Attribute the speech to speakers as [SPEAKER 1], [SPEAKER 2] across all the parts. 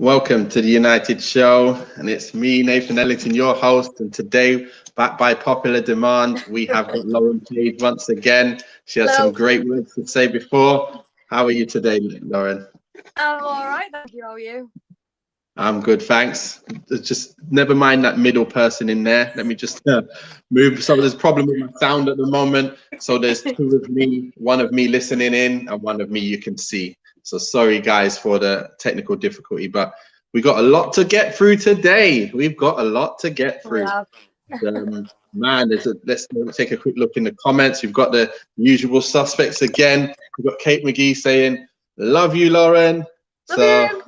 [SPEAKER 1] Welcome to the United Show, and it's me, Nathan Ellington, your host. And today, back by popular demand, we have got Lauren Page once again. She has some great words to say before. How are you today, Lauren?
[SPEAKER 2] I'm all right, thank you. How are you?
[SPEAKER 1] I'm good, thanks. Just never mind that middle person in there. Let me just move. So there's a problem with my sound at the moment. So there's two of me, one of me listening in, and one of me you can see. So sorry, guys, for the technical difficulty, but we got a lot to get through today. We've got a lot to get through. Man, let's take a quick look in the comments. We've got the usual suspects again. We've got Kate McGee saying, "Love you, Lauren."
[SPEAKER 2] Love you.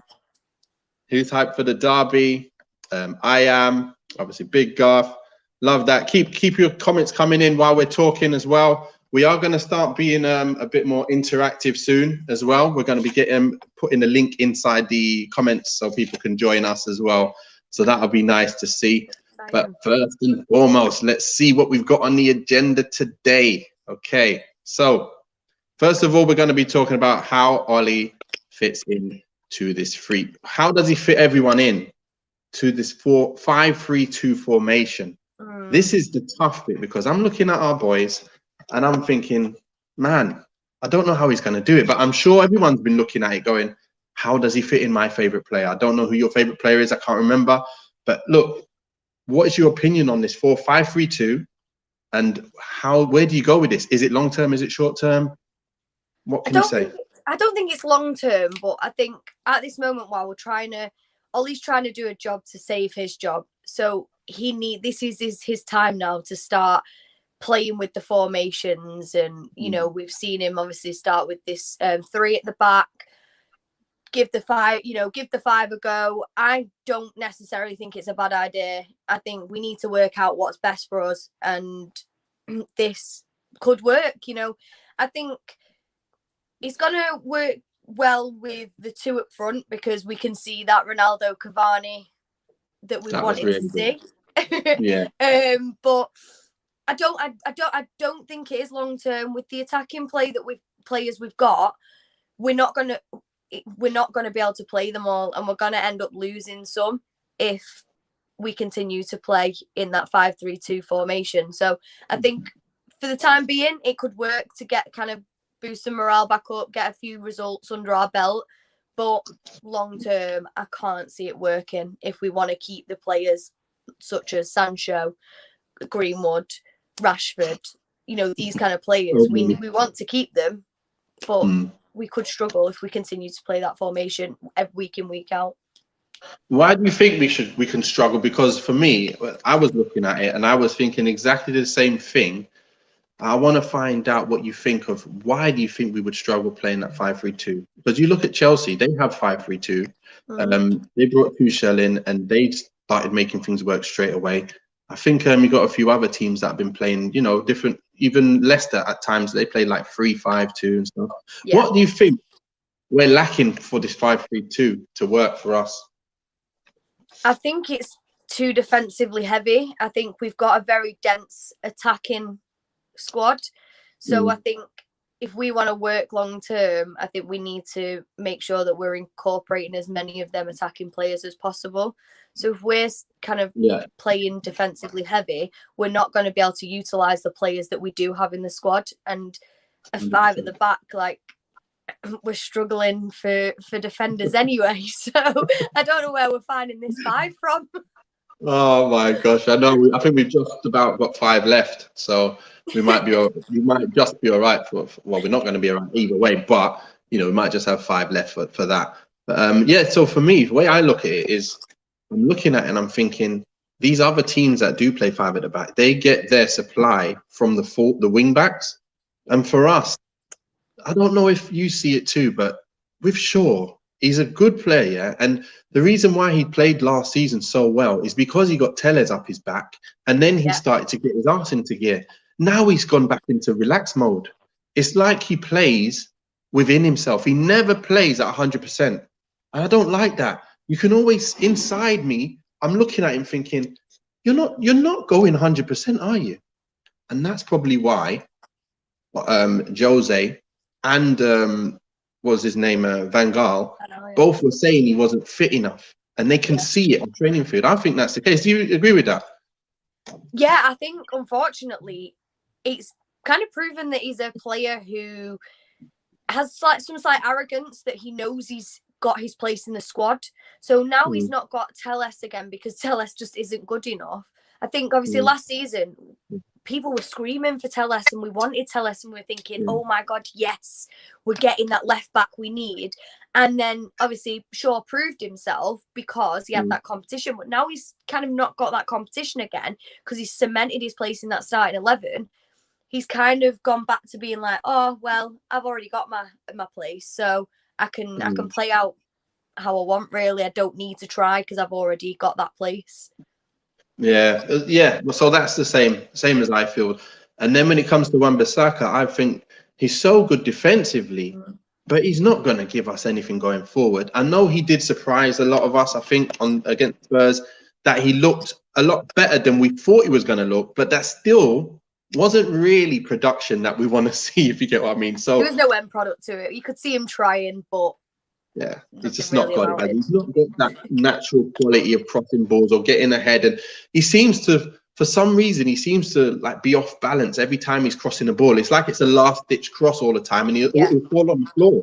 [SPEAKER 1] Who's hyped for the derby? I am, obviously, Big Garth. Love that. Keep your comments coming in while we're talking as well. We are going to start being a bit more interactive soon as well. We're going to be putting the link inside the comments so people can join us as well. So that'll be nice to see. But first and foremost, let's see what we've got on the agenda today. Okay, so first of all, we're going to be talking about how Ollie fits in to this how does he fit everyone in to this 5-3-2 formation? This is the tough bit, because I'm looking at our boys and I'm thinking, man, I don't know how he's going to do it, but I'm sure everyone's been looking at it going, how does he fit in my favorite player? I don't know who your favorite player is. I can't remember. But look, what is your opinion on this 4-5-3-2? And where do you go with this? Is it long term? Is it short term? What can you say?
[SPEAKER 2] I don't think it's long term, but I think at this moment, while Ollie's trying to do a job to save his job, so this is his time now to start playing with the formations. And we've seen him obviously start with this 3 at the back, give the 5 a go. I don't necessarily think it's a bad idea. I think we need to work out what's best for us, and this could work. I think it's going to work well with the 2 up front, because we can see that Ronaldo Cavani that we wanted to see.
[SPEAKER 1] Yeah.
[SPEAKER 2] But I don't think it is long term with the attacking players we've got. We're not going to be able to play them all, and we're going to end up losing some if we continue to play in that 5-3-2 formation. So I think for the time being, it could work to get kind of boost some morale back up, get a few results under our belt. But long term, I can't see it working if we want to keep the players such as Sancho, Greenwood, Rashford, these kind of players. We want to keep them, but we could struggle if we continue to play that formation week in, week out.
[SPEAKER 1] Why do you think we can struggle? Because for me, I was looking at it and I was thinking exactly the same thing. I want to find out what you think of why do you think we would struggle playing that 5-3-2? Because you look at Chelsea, they have 5-3-2. They brought Tuchel in and they started making things work straight away. I think you got a few other teams that have been playing, different. Even Leicester at times they play like 3-5-2 and stuff. Yeah. What do you think we're lacking for this 5-3-2 to work for us?
[SPEAKER 2] I think it's too defensively heavy. I think we've got a very dense attacking squad. So I think if we want to work long term, I think we need to make sure that we're incorporating as many of them attacking players as possible. So if we're kind of playing defensively heavy, we're not going to be able to utilize the players that we do have in the squad. And a 5 at the back, like, we're struggling for defenders anyway. So I don't know where we're finding this 5 from.
[SPEAKER 1] Oh my gosh, I know. I think we've just about got 5 left, so we might just be all right well, we're not going to be all right either way, but we might just have 5 left for that. But so for me, the way I look at it is, I'm looking at it and I'm thinking these other teams that do play 5 at the back, they get their supply from the wing backs, and for us, I don't know if you see it too, but with Shaw, he's a good player, and the reason why he played last season so well is because he got Tellez up his back, and then he started to get his arse into gear. Now he's gone back into relax mode. It's like he plays within himself. He never plays at 100%, and I don't like that. You can always, inside me, I'm looking at him thinking, you're not going 100%, are you? And that's probably why Jose and what was his name, Van Gaal, both were saying he wasn't fit enough, and they can see it on training field. I think that's the case. Do you agree with that?
[SPEAKER 2] Yeah, I think unfortunately, it's kind of proven that he's a player who has some slight arrogance, that he knows he's got his place in the squad. So now he's not got Telles again because Telles just isn't good enough. I think obviously last season people were screaming for Telles and we wanted Telles and we were thinking, oh my God, yes, we're getting that left back we need. And then obviously Shaw proved himself because he had that competition, but now he's kind of not got that competition again because he's cemented his place in that starting 11. He's kind of gone back to being like, oh, well, I've already got my place, so I can play out how I want, really. I don't need to try because I've already got that place.
[SPEAKER 1] Yeah. So that's the same as I feel. And then when it comes to Wan-Bissaka, I think he's so good defensively, but he's not going to give us anything going forward. I know he did surprise a lot of us, I think, against Spurs, that he looked a lot better than we thought he was going to look, but that still wasn't really production that we want to see, if you get what I mean. So
[SPEAKER 2] there was no end product to it. You could see him trying, but
[SPEAKER 1] yeah, he's just not got it. He's not got that natural quality of crossing balls or getting ahead, and he seems to, for some reason, he seems to like be off balance every time he's crossing the ball. It's like it's a last-ditch cross all the time, and he'll fall on the floor.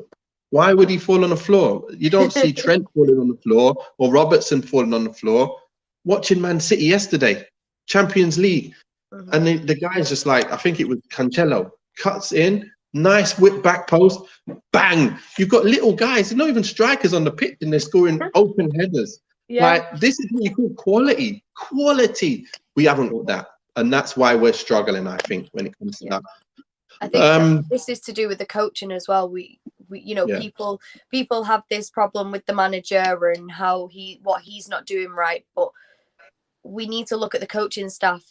[SPEAKER 1] Why would he fall on the floor? You don't see Trent falling on the floor or Robertson falling on the floor. Watching Man City yesterday, Champions League. And the guy's just like, I think it was Cancelo, cuts in, nice whip back post, bang. You've got little guys, they're not even strikers on the pitch, and they're scoring open headers. Like, this is what you call quality. Quality. We haven't got that. And that's why we're struggling, I think, when it comes to that.
[SPEAKER 2] I think this is to do with the coaching as well. We you know, people have this problem with the manager and what he's not doing right, but we need to look at the coaching staff.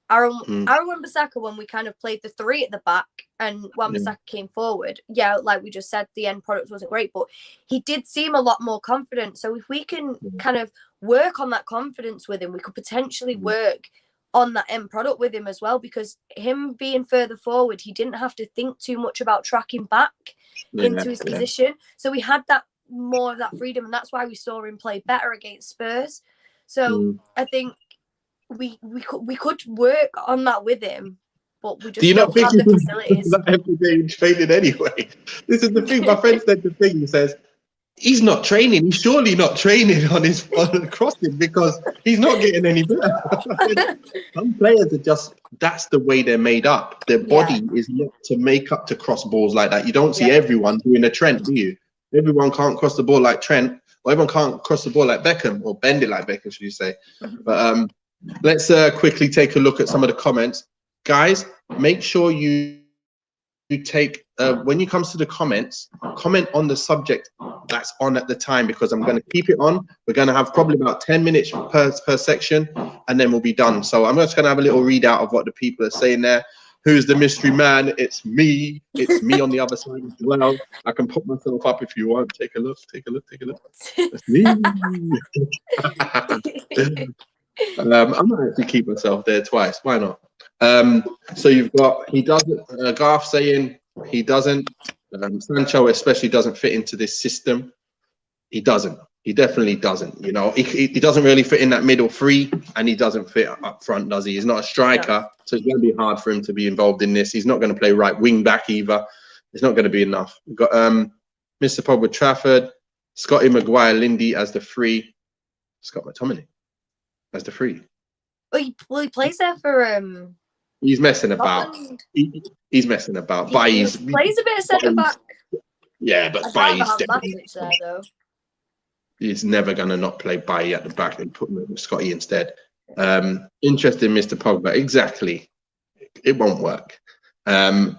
[SPEAKER 2] Aaron Wan-Bissaka, when we kind of played the three at the back and Wan-Bissaka came forward, like we just said, the end product wasn't great, but he did seem a lot more confident. So if we can kind of work on that confidence with him, we could potentially work on that end product with him as well, because him being further forward, he didn't have to think too much about tracking back into his position. So we had that more of that freedom, and that's why we saw him play better against Spurs. So I think we could work on that with him, but we just don't have the facilities.
[SPEAKER 1] Every day he's training anyway. This is the thing. My friend said the thing. He says he's not training. He's surely not training on crossing because he's not getting any better. Some players are just, that's the way they're made up. Their body is not to make up to cross balls like that. You don't see everyone doing a Trent, do you? Everyone can't cross the ball like Trent, or everyone can't cross the ball like Beckham, or bend it like Beckham, should you say? But let's quickly take a look at some of the comments. Guys, make sure you take, when it comes to the comments, comment on the subject that's on at the time, because I'm going to keep it on. We're going to have probably about 10 minutes per section, and then we'll be done. So I'm just going to have a little readout of what the people are saying there. Who's the mystery man? It's me. It's me on the other side as well. I can put myself up if you want. Take a look. Take a look. Take a look. It's me. I might actually keep myself there twice. Why not? So you've got, he doesn't, Garth saying he doesn't, Sancho especially doesn't fit into this system. He doesn't. He definitely doesn't. You know, he doesn't really fit in that middle three, and he doesn't fit up front, does he? He's not a striker, so it's going to be hard for him to be involved in this. He's not going to play right wing back either. It's not going to be enough. We've got Mr. Pogba Trafford, Scotty Maguire, Lindy as the three, Scott McTominay as the three.
[SPEAKER 2] Well, he plays there for
[SPEAKER 1] He's messing about. He's messing about.
[SPEAKER 2] He plays a bit of centre back.
[SPEAKER 1] Yeah, but he's never going to not play Bailly at the back and put Scotty instead. Interesting, Mr. Pogba. Exactly. It won't work. Better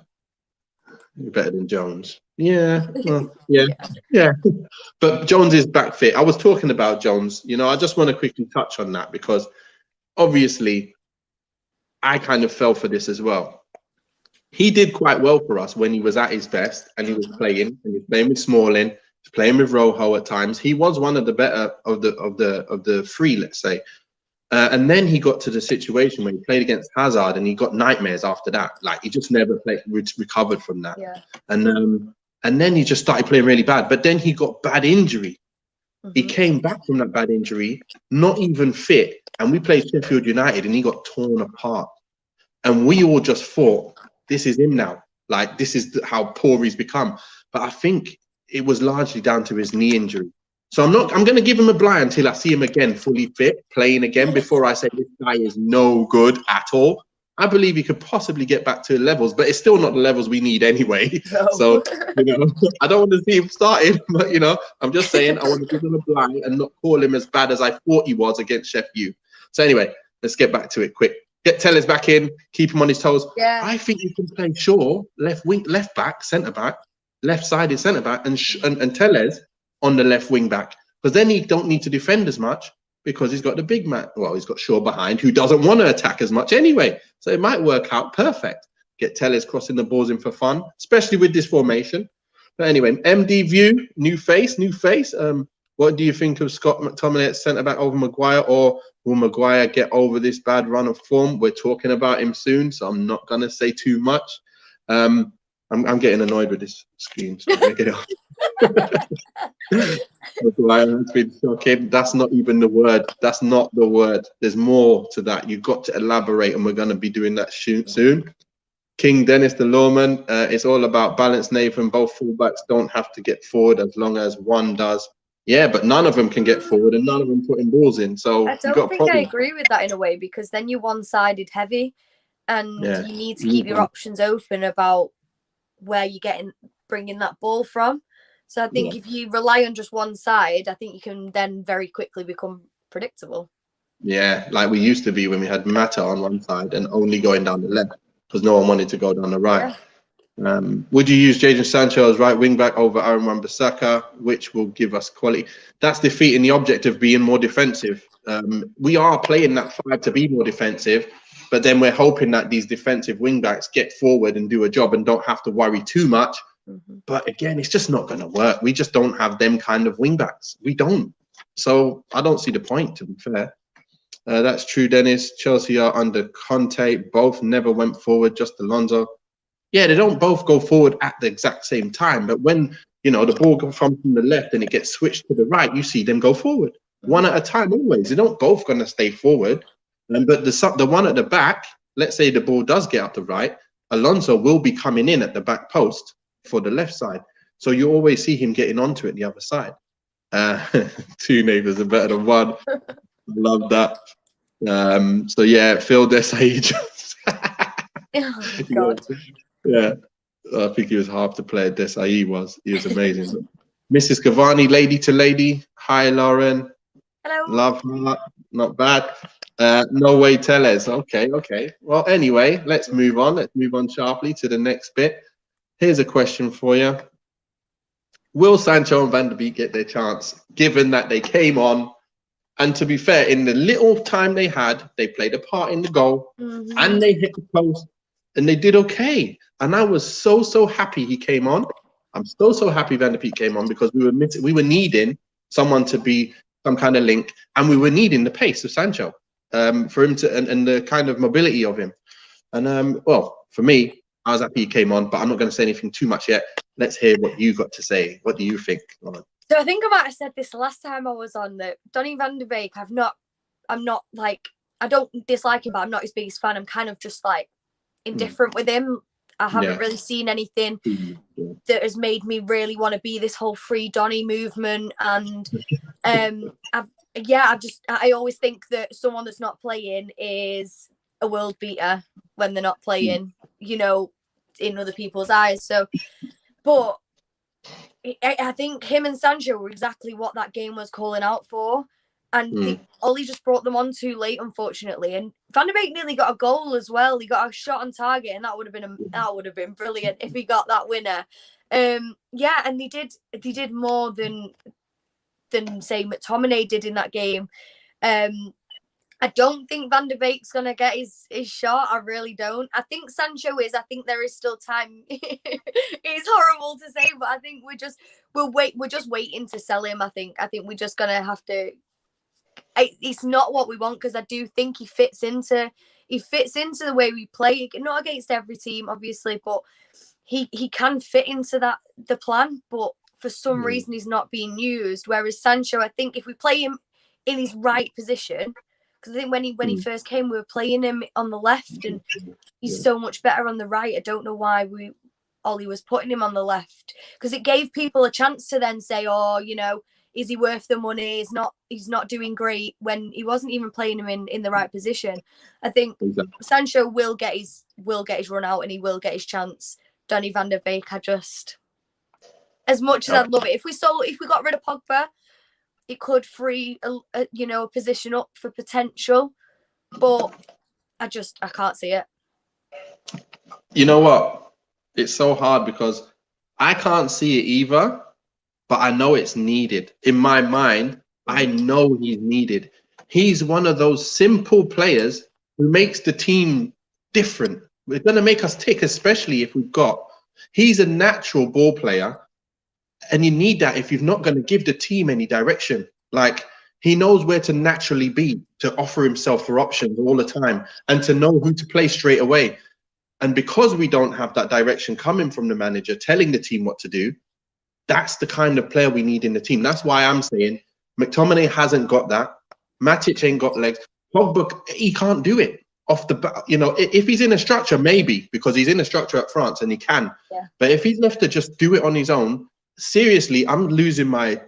[SPEAKER 1] than Jones. Yeah. Well, yeah. But Jones is back fit. I was talking about Jones. You know, I just want to quickly touch on that because obviously I kind of fell for this as well. He did quite well for us when he was at his best and he was playing with Smalling, playing with Rojo at times. He was one of the better of the three, let's say. And then he got to the situation where he played against Hazard and he got nightmares after that. Like he just never recovered from that. Yeah. And then he just started playing really bad. But then he got bad injury He came back from that bad injury, not even fit, and we played Sheffield United, and he got torn apart. And we all just thought, this is him now. Like, this is how poor he's become. But I think it was largely down to his knee injury. So I'm going to give him a blind until I see him again, fully fit, playing again, before I say this guy is no good at all. I believe he could possibly get back to levels, but it's still not the levels we need anyway. No. So, I don't want to see him starting, but, I'm just saying I want to give him a blind and not call him as bad as I thought he was against Sheffield. So anyway, let's get back to it quick. Get Tellez back in, keep him on his toes. Yeah. I think you can play Shaw, left wing, left back, centre back, left-sided centre back, and Tellez on the left wing back, because then he don't need to defend as much because he's got the big man. Well, he's got Shaw behind, who doesn't want to attack as much anyway. So it might work out perfect. Get Tellez crossing the balls in for fun, especially with this formation. But anyway, MD View, new face. What do you think of Scott McTominay at centre back over Maguire, or will Maguire get over this bad run of form? We're talking about him soon, so I'm not gonna say too much. I'm getting annoyed with this screen, so make it off. Maguire has been shocking. That's not even the word. That's not the word. There's more to that. You've got to elaborate, and we're gonna be doing that soon. King Dennis the Lawman. It's all about balance, Nathan. Both fullbacks don't have to get forward as long as one does. Yeah, but none of them can get forward and none of them putting balls in. So
[SPEAKER 2] I don't think I agree with that in a way, because then you're one-sided heavy, and you need to keep your options open about where you're bringing that ball from. So I think if you rely on just one side, I think you can then very quickly become predictable.
[SPEAKER 1] Yeah, like we used to be when we had Mata on one side and only going down the left because no one wanted to go down the right. Yeah. Would you use Jadon Sancho as right wing back over Aaron Wan-Bissaka, which will give us quality? That's defeating the object of being more defensive. We are playing that 5 to be more defensive, but then we're hoping that these defensive wing backs get forward and do a job and don't have to worry too much. But again, it's just not going to work. We just don't have them kind of wing backs. We don't. So I don't see the point, to be fair. That's true, Dennis. Chelsea are under Conte. Both never went forward, just Alonso. Yeah, they don't both go forward at the exact same time. But when, the ball comes from the left and it gets switched to the right, you see them go forward. One at a time always. They don't both going to stay forward. But the one at the back, let's say the ball does get up the right, Alonso will be coming in at the back post for the left side. So you always see him getting onto it the other side. 2 neighbours are better than one. Love that. So yeah, Phil Desai.
[SPEAKER 2] Oh, God.
[SPEAKER 1] Yeah, I think he was half the player Desai was. He was amazing. Mrs. Cavani, lady to lady. Hi, Lauren.
[SPEAKER 2] Hello.
[SPEAKER 1] Love her. Not bad. No way, Tellez. Okay. Well, anyway, let's move on. Let's move on sharply to the next bit. Here's a question for you. Will Sancho and Van der Beek get their chance, given that they came on? And to be fair, in the little time they had, they played a part in the goal and they hit the post and they did okay. And I was so happy he came on. I'm so happy Van der Beek came on, because we were needing someone to be some kind of link, and we were needing the pace of Sancho for him to and the kind of mobility of him. And well, for me, I was happy he came on, but I'm not going to say anything too much yet. Let's hear what you got to say. What do you think, Lauren?
[SPEAKER 2] So I think I might have said this the last time I was on, that Donny van der Beek, I'm not like, I don't dislike him, but I'm not his biggest fan. I'm kind of just like indifferent with him. I haven't really seen anything that has made me really want to be this whole free Donny movement. And I always think that someone that's not playing is a world beater when they're not playing, in other people's eyes. So, but I think him and Sancho were exactly what that game was calling out for. And Ollie just brought them on too late, unfortunately. And Van der Beek nearly got a goal as well. He got a shot on target, and that would have been brilliant if he got that winner. And they did more than say McTominay did in that game. I don't think Van der Beek's gonna get his shot. I really don't. I think Sancho is. I think there is still time. It's horrible to say, but I think we're just waiting to sell him. I think we're just gonna have to. It's not what we want, because I do think he fits into the way we play. Not against every team, obviously, but he can fit into the plan. But for some reason he's not being used. Whereas Sancho, I think if we play him in his right position, because I think when he first came, we were playing him on the left, and he's so much better on the right. I don't know why Ollie was putting him on the left, because it gave people a chance to then say, oh, you know, is he worth the money? He's not doing great, when he wasn't even playing him in the right position. I think Sancho will get his run out, and he will get his chance. Donny van der Beek, I just, as much as I'd love it, if we got rid of Pogba, it could free a position up for potential, but I can't see it.
[SPEAKER 1] You know what? It's so hard because I can't see it either, but I know it's needed. In my mind, I know he's needed. He's one of those simple players who makes the team different. It's going to make us tick, especially if he's a natural ball player. And you need that if you're not going to give the team any direction. Like, he knows where to naturally be, to offer himself for options all the time, and to know who to play straight away. And because we don't have that direction coming from the manager telling the team what to do, that's the kind of player we need in the team. That's why I'm saying McTominay hasn't got that. Matic ain't got legs. Pogba, he can't do it off the bat. You know, if he's in a structure, maybe, because he's in a structure at France and he can. Yeah. But if he's left to just do it on his own, seriously, I'm losing my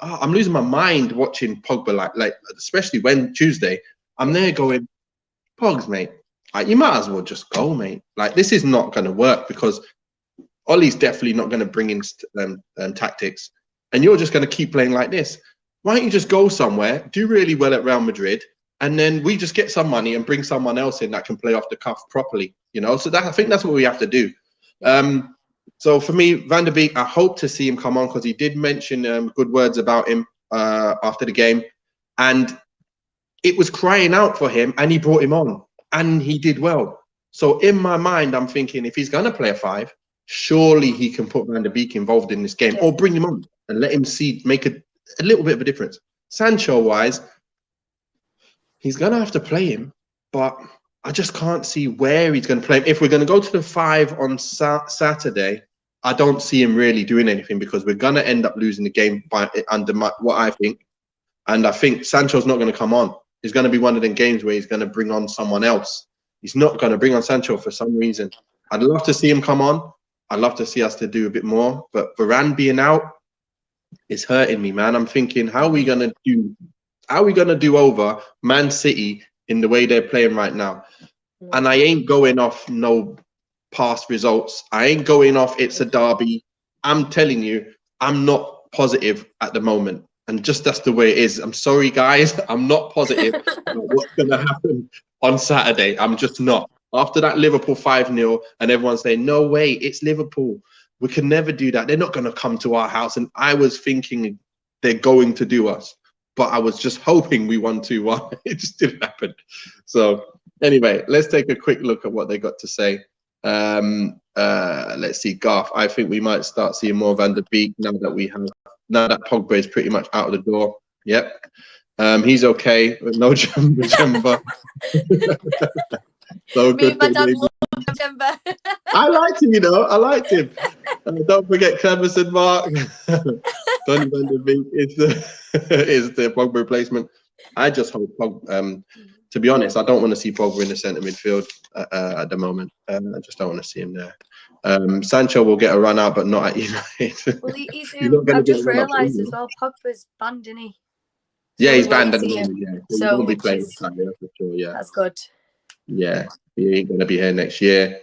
[SPEAKER 1] mind watching Pogba, like especially when Tuesday, I'm there going, Pogs, mate, like, you might as well just go, mate. Like, this is not going to work, because Ollie's definitely not going to bring in tactics, and you're just going to keep playing like this. Why don't you just go somewhere, do really well at Real Madrid, and then we just get some money and bring someone else in that can play off the cuff properly, you know? So I think that's what we have to do. So for me, Van der Beek, I hope to see him come on, because he did mention good words about him after the game, and it was crying out for him, and he brought him on, and he did well. So in my mind, I'm thinking, if he's going to play a 5, surely he can put Van der Beek involved in this game, or bring him on and let him make a little bit of a difference. Sancho-wise, he's going to have to play him, but I just can't see where he's going to play him. If we're going to go to the 5 on Saturday, I don't see him really doing anything, because we're going to end up losing the game under what I think. And I think Sancho's not going to come on. It's going to be one of them games where he's going to bring on someone else. He's not going to bring on Sancho for some reason. I'd love to see him come on. I'd love to see us to do a bit more. But Varane being out is hurting me, man. I'm thinking, how are we going to do over Man City in the way they're playing right now? And I ain't going off no past results. I ain't going off it's a derby. I'm telling you, I'm not positive at the moment. And just that's the way it is. I'm sorry, guys. I'm not positive about what's going to happen on Saturday. I'm just not. After that Liverpool 5-0 and everyone's saying, no way, it's Liverpool. We can never do that. They're not going to come to our house. And I was thinking they're going to do us. But I was just hoping we won 2-1. It just didn't happen. So anyway, let's take a quick look at what they got to say. Let's see, Garth. I think we might start seeing more Van der Beek now that Pogba is pretty much out of the door. Yep. He's okay. No jumper. So good. My dad loved jumper. I liked him, you know. I liked him. Don't forget Cleverson, Mark. Donny van der Beek is the Pogba replacement. I just hope to be honest, I don't want to see Pogba in the centre midfield at the moment. I just don't want to see him there. Sancho will get a run out, but not at United. Well,
[SPEAKER 2] I've just realised as well, Pogba's banned, isn't he?
[SPEAKER 1] Yeah, he's banned at the moment. Yeah, so he won't be playing Saturday, for sure. Yeah,
[SPEAKER 2] that's good.
[SPEAKER 1] Yeah, he ain't gonna be here next year.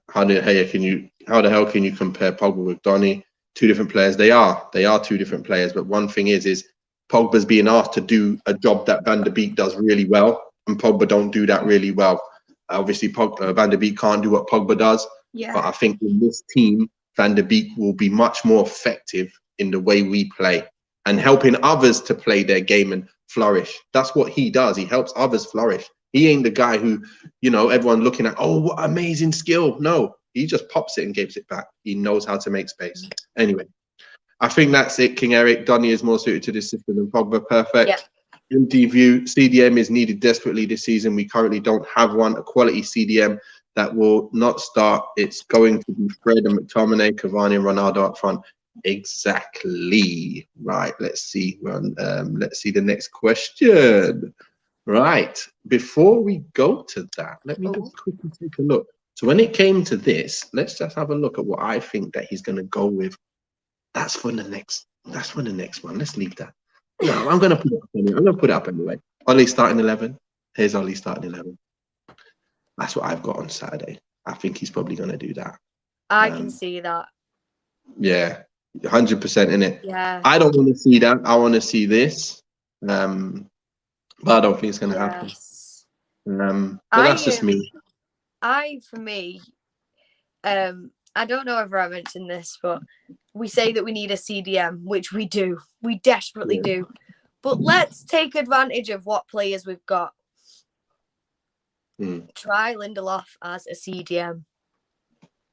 [SPEAKER 1] How the hell can you compare Pogba with Donny? Two different players. They are two different players. But one thing is Pogba's being asked to do a job that Van der Beek does really well, and Pogba don't do that really well. Obviously, Van der Beek can't do what Pogba does. Yeah. But I think in this team, Van der Beek will be much more effective in the way we play and helping others to play their game and flourish. That's what he does. He helps others flourish. He ain't the guy who, you know, everyone looking at, oh, what amazing skill. No, he just pops it and gives it back. He knows how to make space. Anyway, I think that's it, King Eric. Donny is more suited to this system than Pogba. Perfect. Yeah. Empty view. CDM is needed desperately this season. We currently don't have one. A quality CDM that will not start. It's going to be Fred and McTominay, Cavani and Ronaldo up front. Exactly. Right. Let's see. Let's see the next question. Right. Before we go to that, let me just quickly take a look. So when it came to this, let's just have a look at what I think that he's going to go with. That's for the next. That's for the next one. Let's leave that. No, I'm going to put it up anyway. I'm going to put it up anyway. Ollie starting 11. Here's Ollie starting 11. That's what I've got on Saturday. I think he's probably going to do that.
[SPEAKER 2] I can see that.
[SPEAKER 1] Yeah, 100% in it.
[SPEAKER 2] Yeah.
[SPEAKER 1] I don't want to see that. I want to see this. But I don't think it's going to happen. But that's just me.
[SPEAKER 2] For me, I don't know if I mentioned this, but we say that we need a CDM, which we do. We desperately do. But let's take advantage of what players we've got. Try Lindelof as a CDM.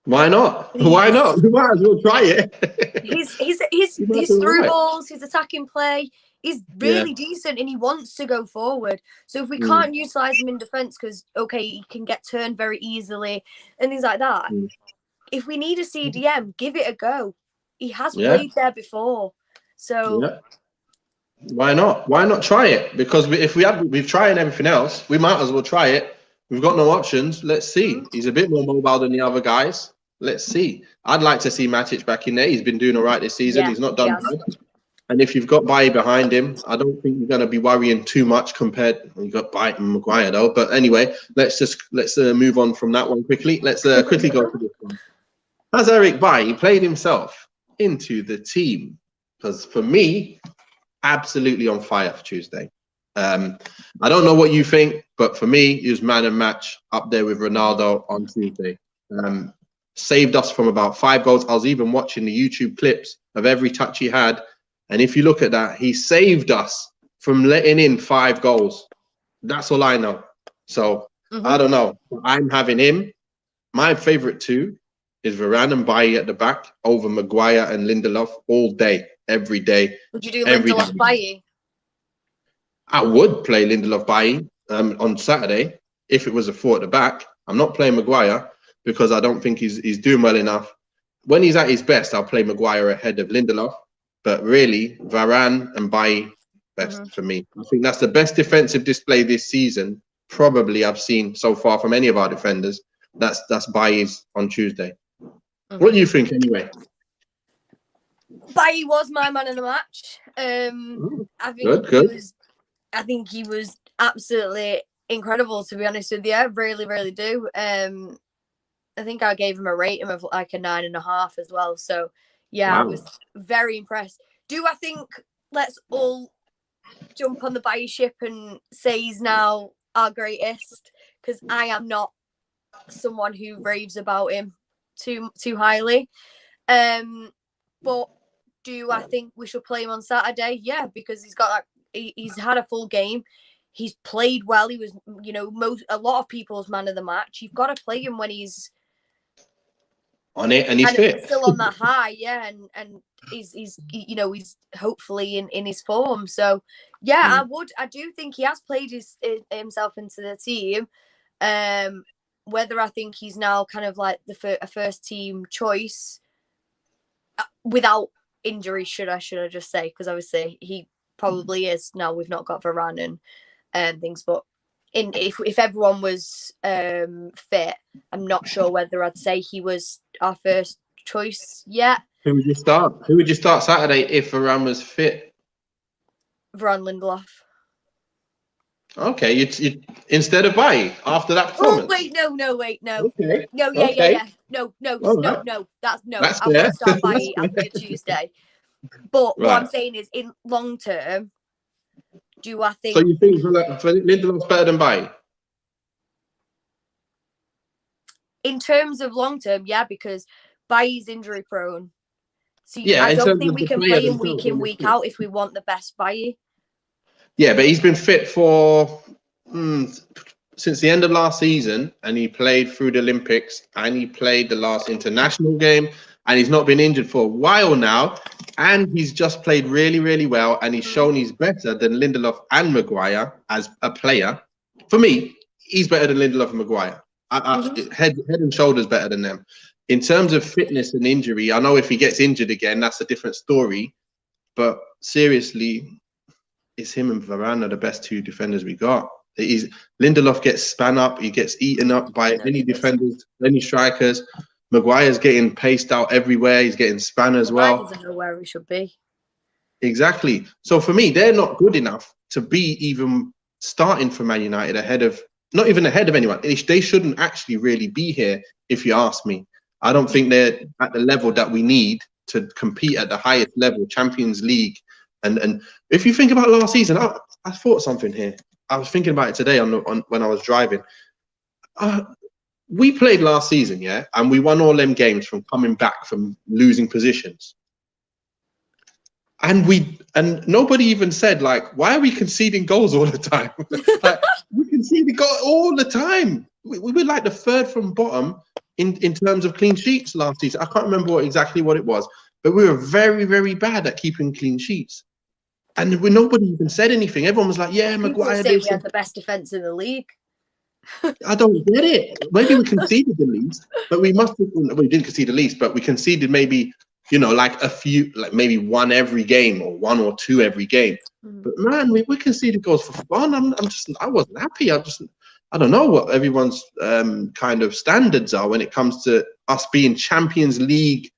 [SPEAKER 1] Why not? Why not? You might as well try it.
[SPEAKER 2] He's through balls, his attacking play. He's really decent and he wants to go forward. So if we can't utilise him in defence because, okay, he can get turned very easily and things like that, if we need a CDM, give it a go. He has played there before. So
[SPEAKER 1] why not? Why not try it? Because we've tried everything else, we might as well try it. We've got no options. Let's see. He's a bit more mobile than the other guys. Let's see. I'd like to see Matic back in there. He's been doing all right this season. He's not done bad. And if you've got Bailly behind him, I don't think you're going to be worrying too much compared. You've got Bailly and Maguire though. But anyway, let's move on from that one quickly. Let's quickly go to this one. Has Eric Bailly played himself into the team? Because for me, absolutely on fire for Tuesday. I don't know what you think, but for me, he was man of match up there with Ronaldo on Tuesday. Saved us from about 5 goals. I was even watching the YouTube clips of every touch he had. And if you look at that, he saved us from letting in 5 goals. That's all I know. So I don't know. I'm having him. My favorite 2 is Varane and Bailly at the back over Maguire and Lindelof all day, every day.
[SPEAKER 2] Would you do Lindelof Bailly?
[SPEAKER 1] I would play Lindelof Bailly on Saturday if it was a 4 at the back. I'm not playing Maguire because I don't think he's doing well enough. When he's at his best, I'll play Maguire ahead of Lindelof. But really, Varane and Bailly best for me. I think that's the best defensive display this season probably I've seen so far from any of our defenders. That's Bailly's on Tuesday. What do you think anyway?
[SPEAKER 2] Bailly was my man of the match. I think he was absolutely incredible, to be honest with you. I really, really do. I think I gave him a rating of like a 9.5 as well. So yeah, I was very impressed. Do I think let's all jump on the Bailly ship and say he's now our greatest? Because I am not someone who raves about him too highly. But do I think we should play him on Saturday? Yeah, because he's got he's had a full game. He's played well. He was, a lot of people's man of the match. You've got to play him when he's
[SPEAKER 1] on it and he's fit.
[SPEAKER 2] Still on that high, and he's hopefully in his form. So yeah, I do think he has played himself into the team. Whether I think he's now kind of like a first team choice without injury, should I just say, because obviously he probably is now. We've not got Varane and things, but if everyone was fit, I'm not sure whether I'd say he was our first choice yet.
[SPEAKER 1] Who would you start? Who would you start Saturday if Varane was fit?
[SPEAKER 2] Varane, Lindelof.
[SPEAKER 1] Okay, you instead of Bailly after that performance.
[SPEAKER 2] Oh wait, no.
[SPEAKER 1] Okay.
[SPEAKER 2] No, yeah. No. That's I won't start Bailly after Tuesday. But what I'm saying is, in long term, do I think?
[SPEAKER 1] So you think Lindelof's better than Bailly?
[SPEAKER 2] In terms of long term, yeah, because Bailly's injury prone. So
[SPEAKER 1] yeah,
[SPEAKER 2] I don't think we can play him week in, week out if we want the best Bailly.
[SPEAKER 1] Yeah, but he's been fit for since the end of last season, and he played through the Olympics, and he played the last international game, and he's not been injured for a while now, and he's just played really, really well, and he's shown he's better than Lindelof and Maguire as a player. For me, he's better than Lindelof and Maguire. Head and shoulders better than them. in terms of fitness and injury, I know if he gets injured again, that's a different story. But seriously, it's him and Varane are the best two defenders we got. Lindelof gets span up, he gets eaten up by any defenders, any strikers. Maguire's getting paced out everywhere. He's getting span as well.
[SPEAKER 2] He doesn't know where he should be.
[SPEAKER 1] Exactly. So for me, they're not good enough to be even starting for Man United ahead of, not even ahead of anyone. They shouldn't actually really be here, if you ask me. I don't think they're at the level that we need to compete at the highest level, Champions League. And if you think about last season, I thought something here. I was thinking about it today when I was driving. We played last season, yeah, and we won all them games from coming back from losing positions. And nobody even said, like, why are we conceding goals all the time? Like, we conceded goals all the time. We were like the third from bottom in terms of clean sheets last season. I can't remember exactly what it was, but we were very, very bad at keeping clean sheets. And nobody even said anything. Everyone was like, "Yeah, Maguire."
[SPEAKER 2] Say we had the best defense in the league.
[SPEAKER 1] I don't get it. Maybe we conceded the least, but we didn't concede the least, but we conceded maybe, you know, like a few, like maybe one every game or one or two every game. But man, we conceded goals for fun. I wasn't happy. I don't know what everyone's kind of standards are when it comes to us being Champions League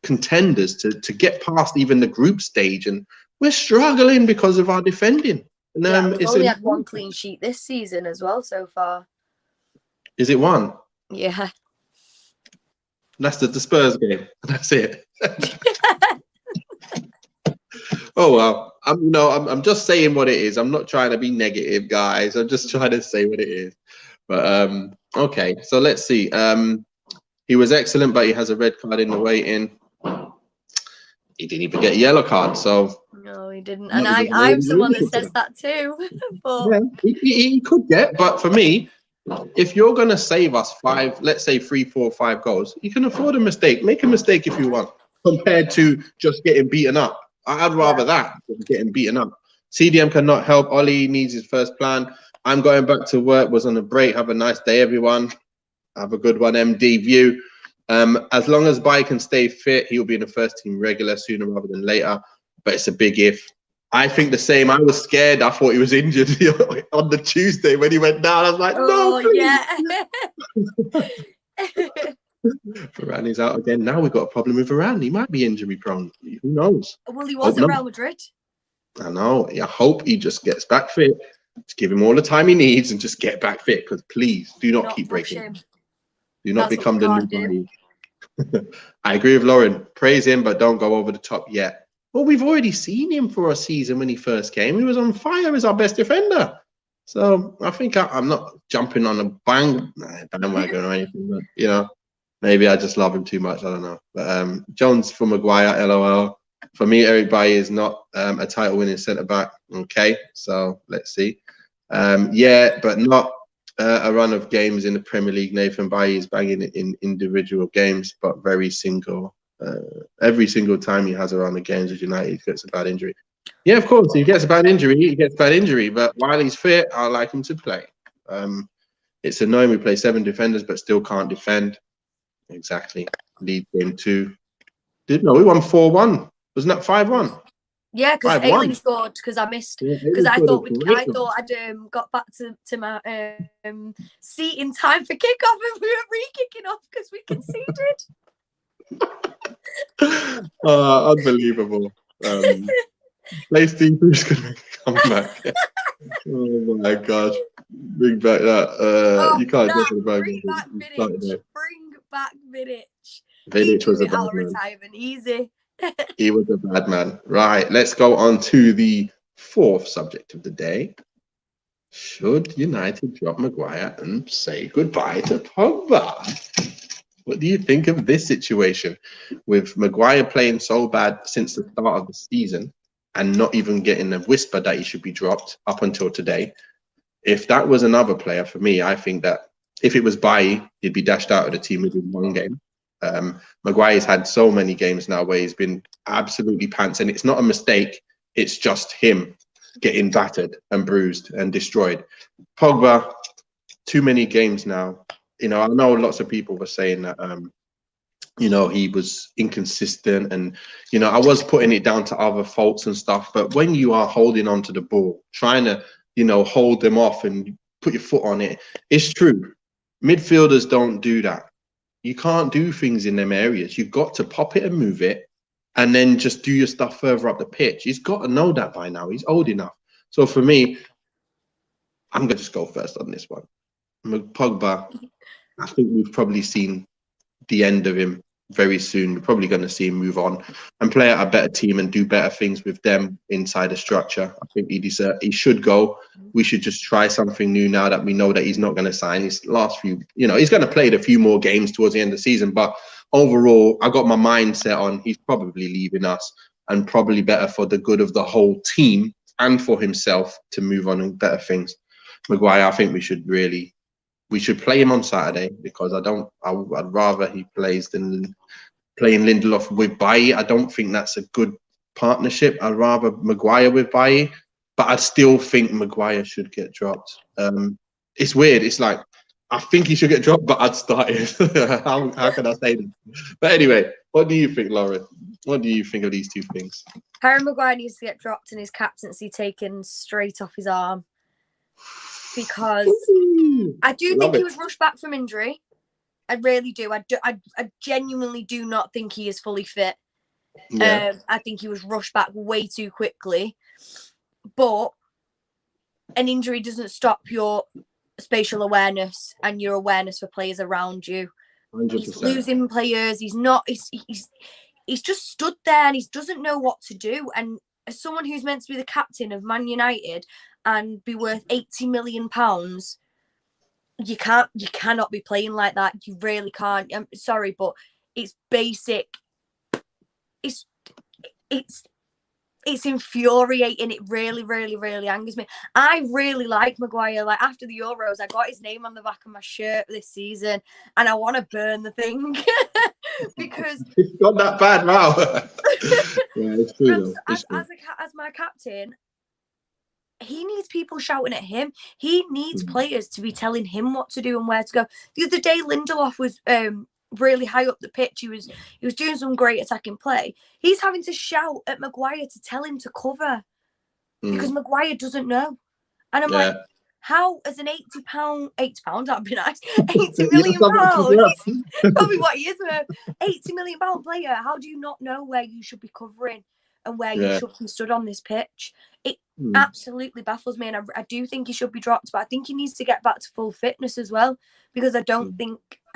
[SPEAKER 1] contenders to get past even the group stage, and we're struggling because of our defending. And,
[SPEAKER 2] we've only had one clean sheet this season as well so far.
[SPEAKER 1] Is it one?
[SPEAKER 2] Yeah.
[SPEAKER 1] That's the Spurs game. That's it. Oh well. I'm just saying what it is. I'm not trying to be negative, guys. I'm just trying to say what it is. But okay, so let's see. He was excellent, but he has a red card in the waiting. He didn't even get a yellow card, so
[SPEAKER 2] no, he didn't. And I'm someone that says that too. But
[SPEAKER 1] yeah, he could get, but for me, if you're gonna save us 5, let's say 3, 4, 5 goals, you can afford a mistake. Make a mistake if you want, compared to just getting beaten up. I'd rather that than getting beaten up. CDM cannot help. Ollie needs his first plan. I'm going back to work. Was on a break. Have a nice day, everyone. Have a good one, MD View. As long as Bai can stay fit, he'll be in the first team regular sooner rather than later. But it's a big if. I think the same. I was scared. I thought he was injured on the Tuesday when he went down. I was like, no, please.
[SPEAKER 2] Yeah.
[SPEAKER 1] Varane out again. Now we've got a problem with Varane. He might be injury prone. Who knows?
[SPEAKER 2] Well, he was at Real Madrid.
[SPEAKER 1] I know. I hope he just gets back fit. Just give him all the time he needs and just get back fit. Because please do not keep breaking him. Do not become the new Barney. I agree with Lauren. Praise him, but don't go over the top yet. Well, we've already seen him for a season when he first came. He was on fire as our best defender. So I think I'm not jumping on a bandwagon or anything. But, you know, maybe I just love him too much. I don't know. But Jones for Maguire, LOL. For me, Eric Bailly is not a title-winning centre-back. Okay, so let's see. Yeah, but not a run of games in the Premier League. Nathan Bailly is banging it in individual games, but very single. Every single time he has a run of games with United, he gets a bad injury. Yeah, of course, he gets a bad injury. But while he's fit, I like him to play. It's annoying we play 7 defenders, but still can't defend. Exactly. Lead game 2. No, we won 4-1. Wasn't that 5-1?
[SPEAKER 2] Yeah, because Ailing scored because I missed. Because I thought I'd got back to my seat in time for kickoff, and we were re-kicking off because we conceded.
[SPEAKER 1] Unbelievable. PlayStation 2's gonna come back. Oh my god. Bring back that. You can't get to the bag.
[SPEAKER 2] Bring back Vidic.
[SPEAKER 1] Vidic was a bad man.
[SPEAKER 2] Retirement easy.
[SPEAKER 1] He was a bad man. Right, let's go on to the 4th subject of the day. Should United drop Maguire and say goodbye to Pogba? What do you think of this situation with Maguire playing so bad since the start of the season and not even getting a whisper that he should be dropped up until today? If that was another player, for me, I think that if it was Bailly, he'd be dashed out of the team within 1 game. Maguire's had so many games now where he's been absolutely pants, and it's not a mistake. It's just him getting battered and bruised and destroyed. Pogba, too many games now. You know, I know lots of people were saying that you know, he was inconsistent, and you know, I was putting it down to other faults and stuff. But when you are holding on to the ball, trying to, you know, hold them off and put your foot on it, it's true. Midfielders don't do that. You can't do things in them areas. You've got to pop it and move it, and then just do your stuff further up the pitch. He's got to know that by now. He's old enough. So for me, I'm going to just go first on this one. Pogba, I think we've probably seen the end of him very soon. We're probably going to see him move on and play at a better team and do better things with them inside the structure. I think he should go. We should just try something new now that we know that he's not going to sign his last few. You know, he's going to play a few more games towards the end of the season, but overall, I got my mindset on he's probably leaving us, and probably better for the good of the whole team and for himself to move on and better things. Maguire, I think we should play him on Saturday, because I'd rather he plays than playing Lindelof with Bailly. I don't think that's a good partnership. I'd rather Maguire with Bailly, but I still think Maguire should get dropped. It's weird. It's like, I think he should get dropped, but I'd start him. How can I say that? But anyway, what do you think, Lauren? What do you think of these two things?
[SPEAKER 2] Harry Maguire needs to get dropped and his captaincy taken straight off his arm, because I do think he was rushed back from injury. I really do. I genuinely do not think he is fully fit. Yeah. I think he was rushed back way too quickly. But an injury doesn't stop your spatial awareness and your awareness for players around you. 100%. He's losing players. He's just stood there and he doesn't know what to do. And as someone who's meant to be the captain of Man United and be worth £80 million, you cannot be playing like that. You really can't. I'm sorry, but it's basic. It's infuriating. It really, really, really angers me. I really like Maguire. Like, after the Euros, I got his name on the back of my shirt this season, and I want to burn the thing because
[SPEAKER 1] it's not that bad now. Yeah, it's true.
[SPEAKER 2] As my captain, he needs people shouting at him. He needs players to be telling him what to do and where to go. The other day, Lindelof was really high up the pitch. He was doing some great attacking play. He's having to shout at Maguire to tell him to cover because Maguire doesn't know. And I'm like, how, as an £80, that'd be nice, £80 million, probably what he is, £80 million player, how do you not know where you should be covering and where you should be stood on this pitch? It absolutely baffles me, and I do think he should be dropped, but I think he needs to get back to full fitness as well, because I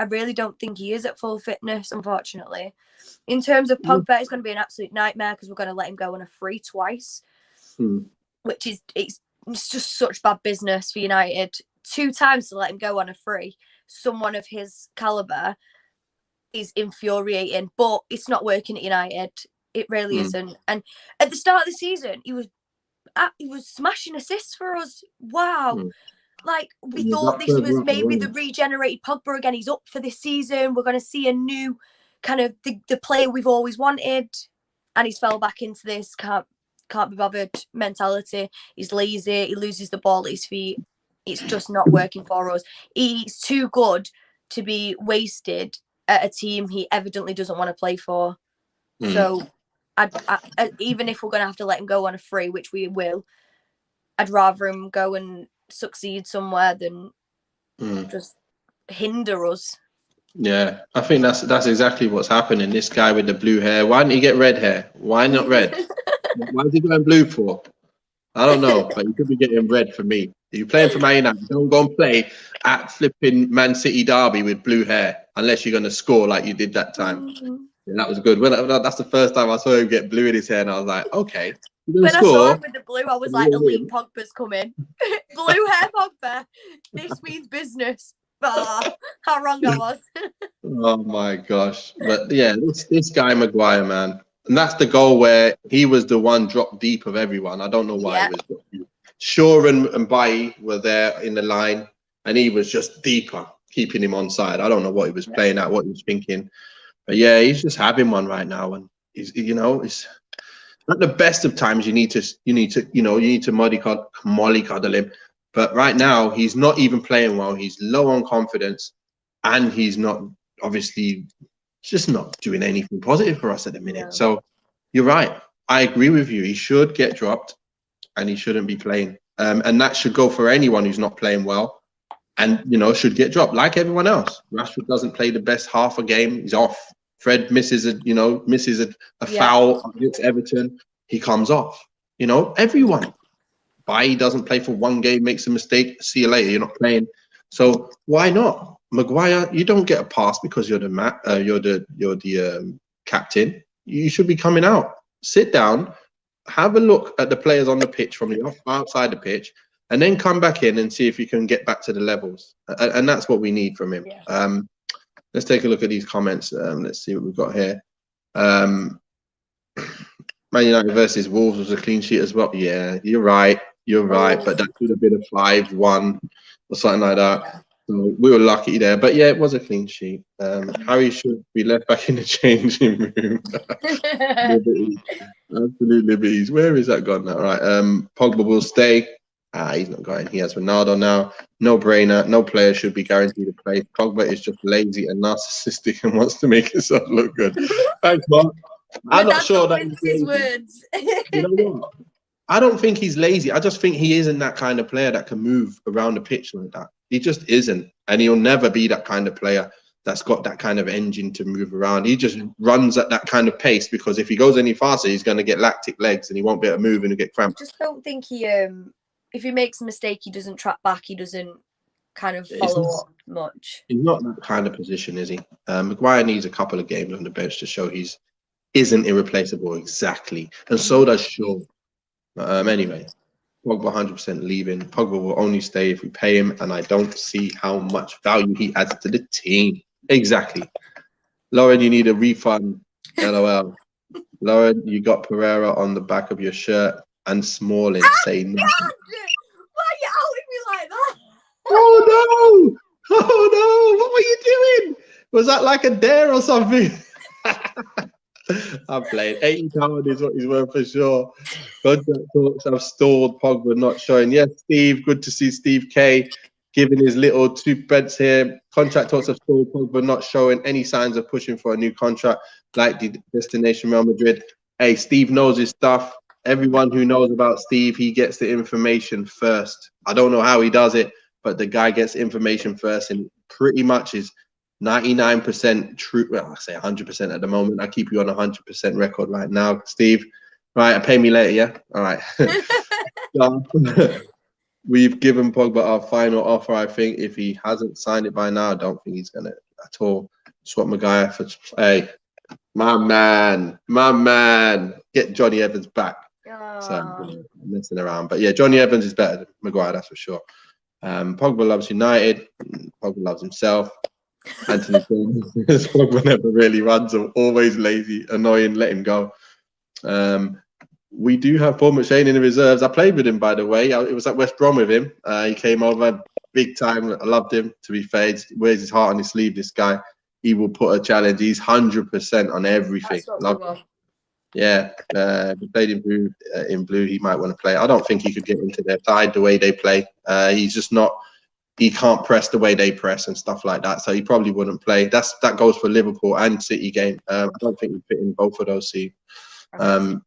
[SPEAKER 2] really don't think he is at full fitness, unfortunately. In terms of Pogba, it's going to be an absolute nightmare because we're going to let him go on a free twice, which is it's just such bad business for United. 2 times to let him go on a free, someone of his caliber, is infuriating, but it's not working at United. It really isn't. And at the start of the season, he was smashing assists for us. Wow. Like, we thought this was maybe the regenerated Pogba again. He's up for this season. We're going to see a new kind of the player we've always wanted. And he's fell back into this can't be bothered mentality. He's lazy. He loses the ball at his feet. It's just not working for us. He's too good to be wasted at a team he evidently doesn't want to play for. So even if we're going to have to let him go on a free, which we will, I'd rather him go and succeed somewhere than just hinder us.
[SPEAKER 1] Yeah, I think that's exactly what's happening. This guy with the blue hair, why didn't he get red hair? Why not red? Why is he going blue for? I don't know, but you could be getting red for me. If you're playing for Man United, don't go and play at flipping Man City derby with blue hair unless you're going to score like you did that time. And that was good. That's the first time I saw him get blue in his hair, and I was like, okay.
[SPEAKER 2] When I saw him with the blue, I was like, elite Pogba's coming. Blue hair Pogba. This means business. Oh, how wrong I was.
[SPEAKER 1] Oh my gosh. But yeah, this guy Maguire, man. And that's the goal where he was the one dropped deep of everyone. I don't know why he was dropped deep. Shaw and Bailly were there in the line, and he was just deeper, keeping him on side. I don't know what he was playing at, what he was thinking. But yeah, he's just having one right now, and he's, it's not the best of times. You need to mollycoddle him. But right now, he's not even playing well. He's low on confidence, and he's not obviously it's just not doing anything positive for us at the minute.
[SPEAKER 2] No.
[SPEAKER 1] So you're right. I agree with you. He should get dropped and he shouldn't be playing. And that should go for anyone who's not playing well and, you know, should get dropped like everyone else. Rashford doesn't play the best half a game. He's off. Fred misses a foul against Everton. He comes off. You know, everyone. Bailly doesn't play for one game, makes a mistake. See you later. You're not playing. So why not? Maguire, you don't get a pass because you're the captain. You should be coming out. Sit down, have a look at the players on the pitch from the outside the pitch, and then come back in and see if you can get back to the levels. And that's what we need from him.
[SPEAKER 2] Yeah.
[SPEAKER 1] Let's take a look at these comments. Let's see what we've got here. Man United versus Wolves was a clean sheet as well. Yeah, you're right. You're right. But that could have been a 5-1 or something like that.
[SPEAKER 2] Yeah.
[SPEAKER 1] So we were lucky there. But yeah, it was a clean sheet. Harry should be left back in the changing room. Absolute liberties. Where is that gone now? Right. Pogba will stay. He's not going. He has Ronaldo now. No brainer. No player should be guaranteed to play. Pogba is just lazy and narcissistic and wants to make himself look good. Thanks, Mark. I'm not sure that
[SPEAKER 2] his words.
[SPEAKER 1] You know what? I don't think he's lazy. I just think he isn't that kind of player that can move around the pitch like that. He just isn't. And he'll never be that kind of player that's got that kind of engine to move around. He just runs at that kind of pace because if he goes any faster, he's going to get lactic legs and he won't be able to move and he'll get cramped.
[SPEAKER 2] I just don't think he, if he makes a mistake, he doesn't track back. He doesn't kind of follow up much.
[SPEAKER 1] He's not that kind of position, is he? Maguire needs a couple of games on the bench to show he's isn't irreplaceable exactly. And so does Shaw. Anyway, Pogba 100% leaving. Pogba will only stay if we pay him, and I don't see how much value he adds to the team. Exactly. Lauren, you need a refund. LOL. Lauren, you got Pereira on the back of your shirt and Smalling say nothing.
[SPEAKER 2] Why are you outing me like that?
[SPEAKER 1] Oh no! Oh no! What were you doing? Was that like a dare or something? I'm playing. 80 pounds is what he's worth for sure. Contract talks have stalled. Pogba not showing. Yes, Steve. Good to see Steve K giving his little 2 pence here. Contract talks have stalled. Pogba not showing any signs of pushing for a new contract like the destination Real Madrid. Hey, Steve knows his stuff. Everyone who knows about Steve, he gets the information first. I don't know how he does it, but the guy gets information first, and pretty much is 99% true. Well, I say 100% at the moment. I keep you on 100% record right now, Steve. Right, pay me later, yeah? All right. We've given Pogba our final offer. I think if he hasn't signed it by now, I don't think he's going to at all swap Maguire for. Hey, my man, get Johnny Evans back. So I'm messing around. But yeah, Johnny Evans is better than Maguire, that's for sure. Pogba loves United. Pogba loves himself. Anthony says Pogba never really runs. I'm always lazy, annoying. Let him go. We do have Paul McShane in the reserves. I played with him, by the way. It was at West Brom with him. He came over big time. I loved him. To be fair, he wears his heart on his sleeve. This guy, he will put a challenge. He's 100% on everything. Yeah, we played in blue. He might want to play. I don't think he could get into their side the way they play. He's just not. He can't press the way they press and stuff like that. So he probably wouldn't play. That goes for Liverpool and City game. I don't think we fit in both of those. On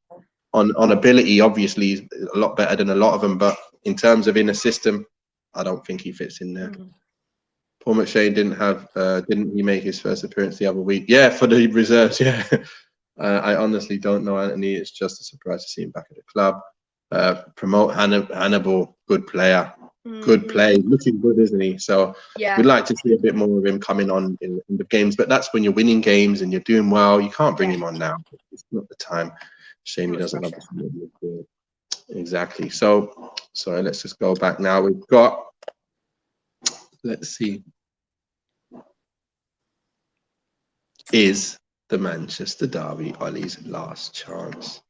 [SPEAKER 1] ability, obviously, he's a lot better than a lot of them. But in terms of in a system, I don't think he fits in there. Paul McShane didn't he make his first appearance the other week? Yeah, for the reserves. Yeah. I honestly don't know, Anthony. It's just a surprise to see him back at the club. Promote Hannibal, good player. Good play, looking good, isn't he? So
[SPEAKER 2] yeah,
[SPEAKER 1] we'd like to see a bit more of him coming on in the games. But that's when you're winning games and you're doing well. You can't bring him on now. It's not the time. Shame he doesn't love it. Exactly. So let's just go back now. We've got. Let's see. Is the Manchester Derby Ollie's last chance?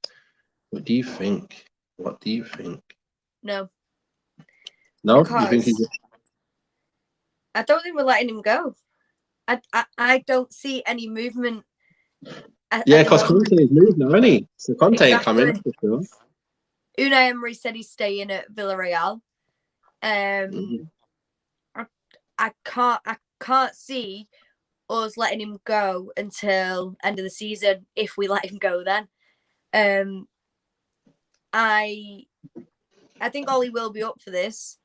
[SPEAKER 1] What do you think? What do you think?
[SPEAKER 2] No.
[SPEAKER 1] No, you think he's...
[SPEAKER 2] I don't think we're letting him go. I don't see any movement.
[SPEAKER 1] Yeah, because Conte is moved now, isn't he? So Conte ain't coming. For sure.
[SPEAKER 2] Unai Emery said he's staying at Villarreal. I can't see us letting him go until end of the season if we let him go then. I think Ollie will be up for this.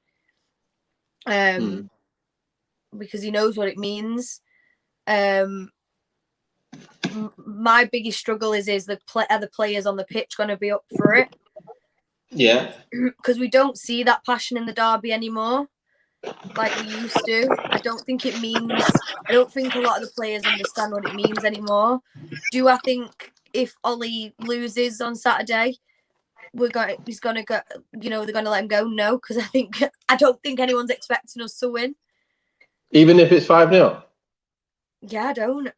[SPEAKER 2] Because he knows what it means. My biggest struggle is are the players on the pitch going to be up for it?
[SPEAKER 1] Yeah.
[SPEAKER 2] Because we don't see that passion in the derby anymore like we used to. I don't think a lot of the players understand what it means anymore. Do I think if Ollie loses on Saturday, he's gonna go, they're gonna let him go? No, because I don't think anyone's expecting us to win.
[SPEAKER 1] Even if it's 5-0?
[SPEAKER 2] Yeah, I don't.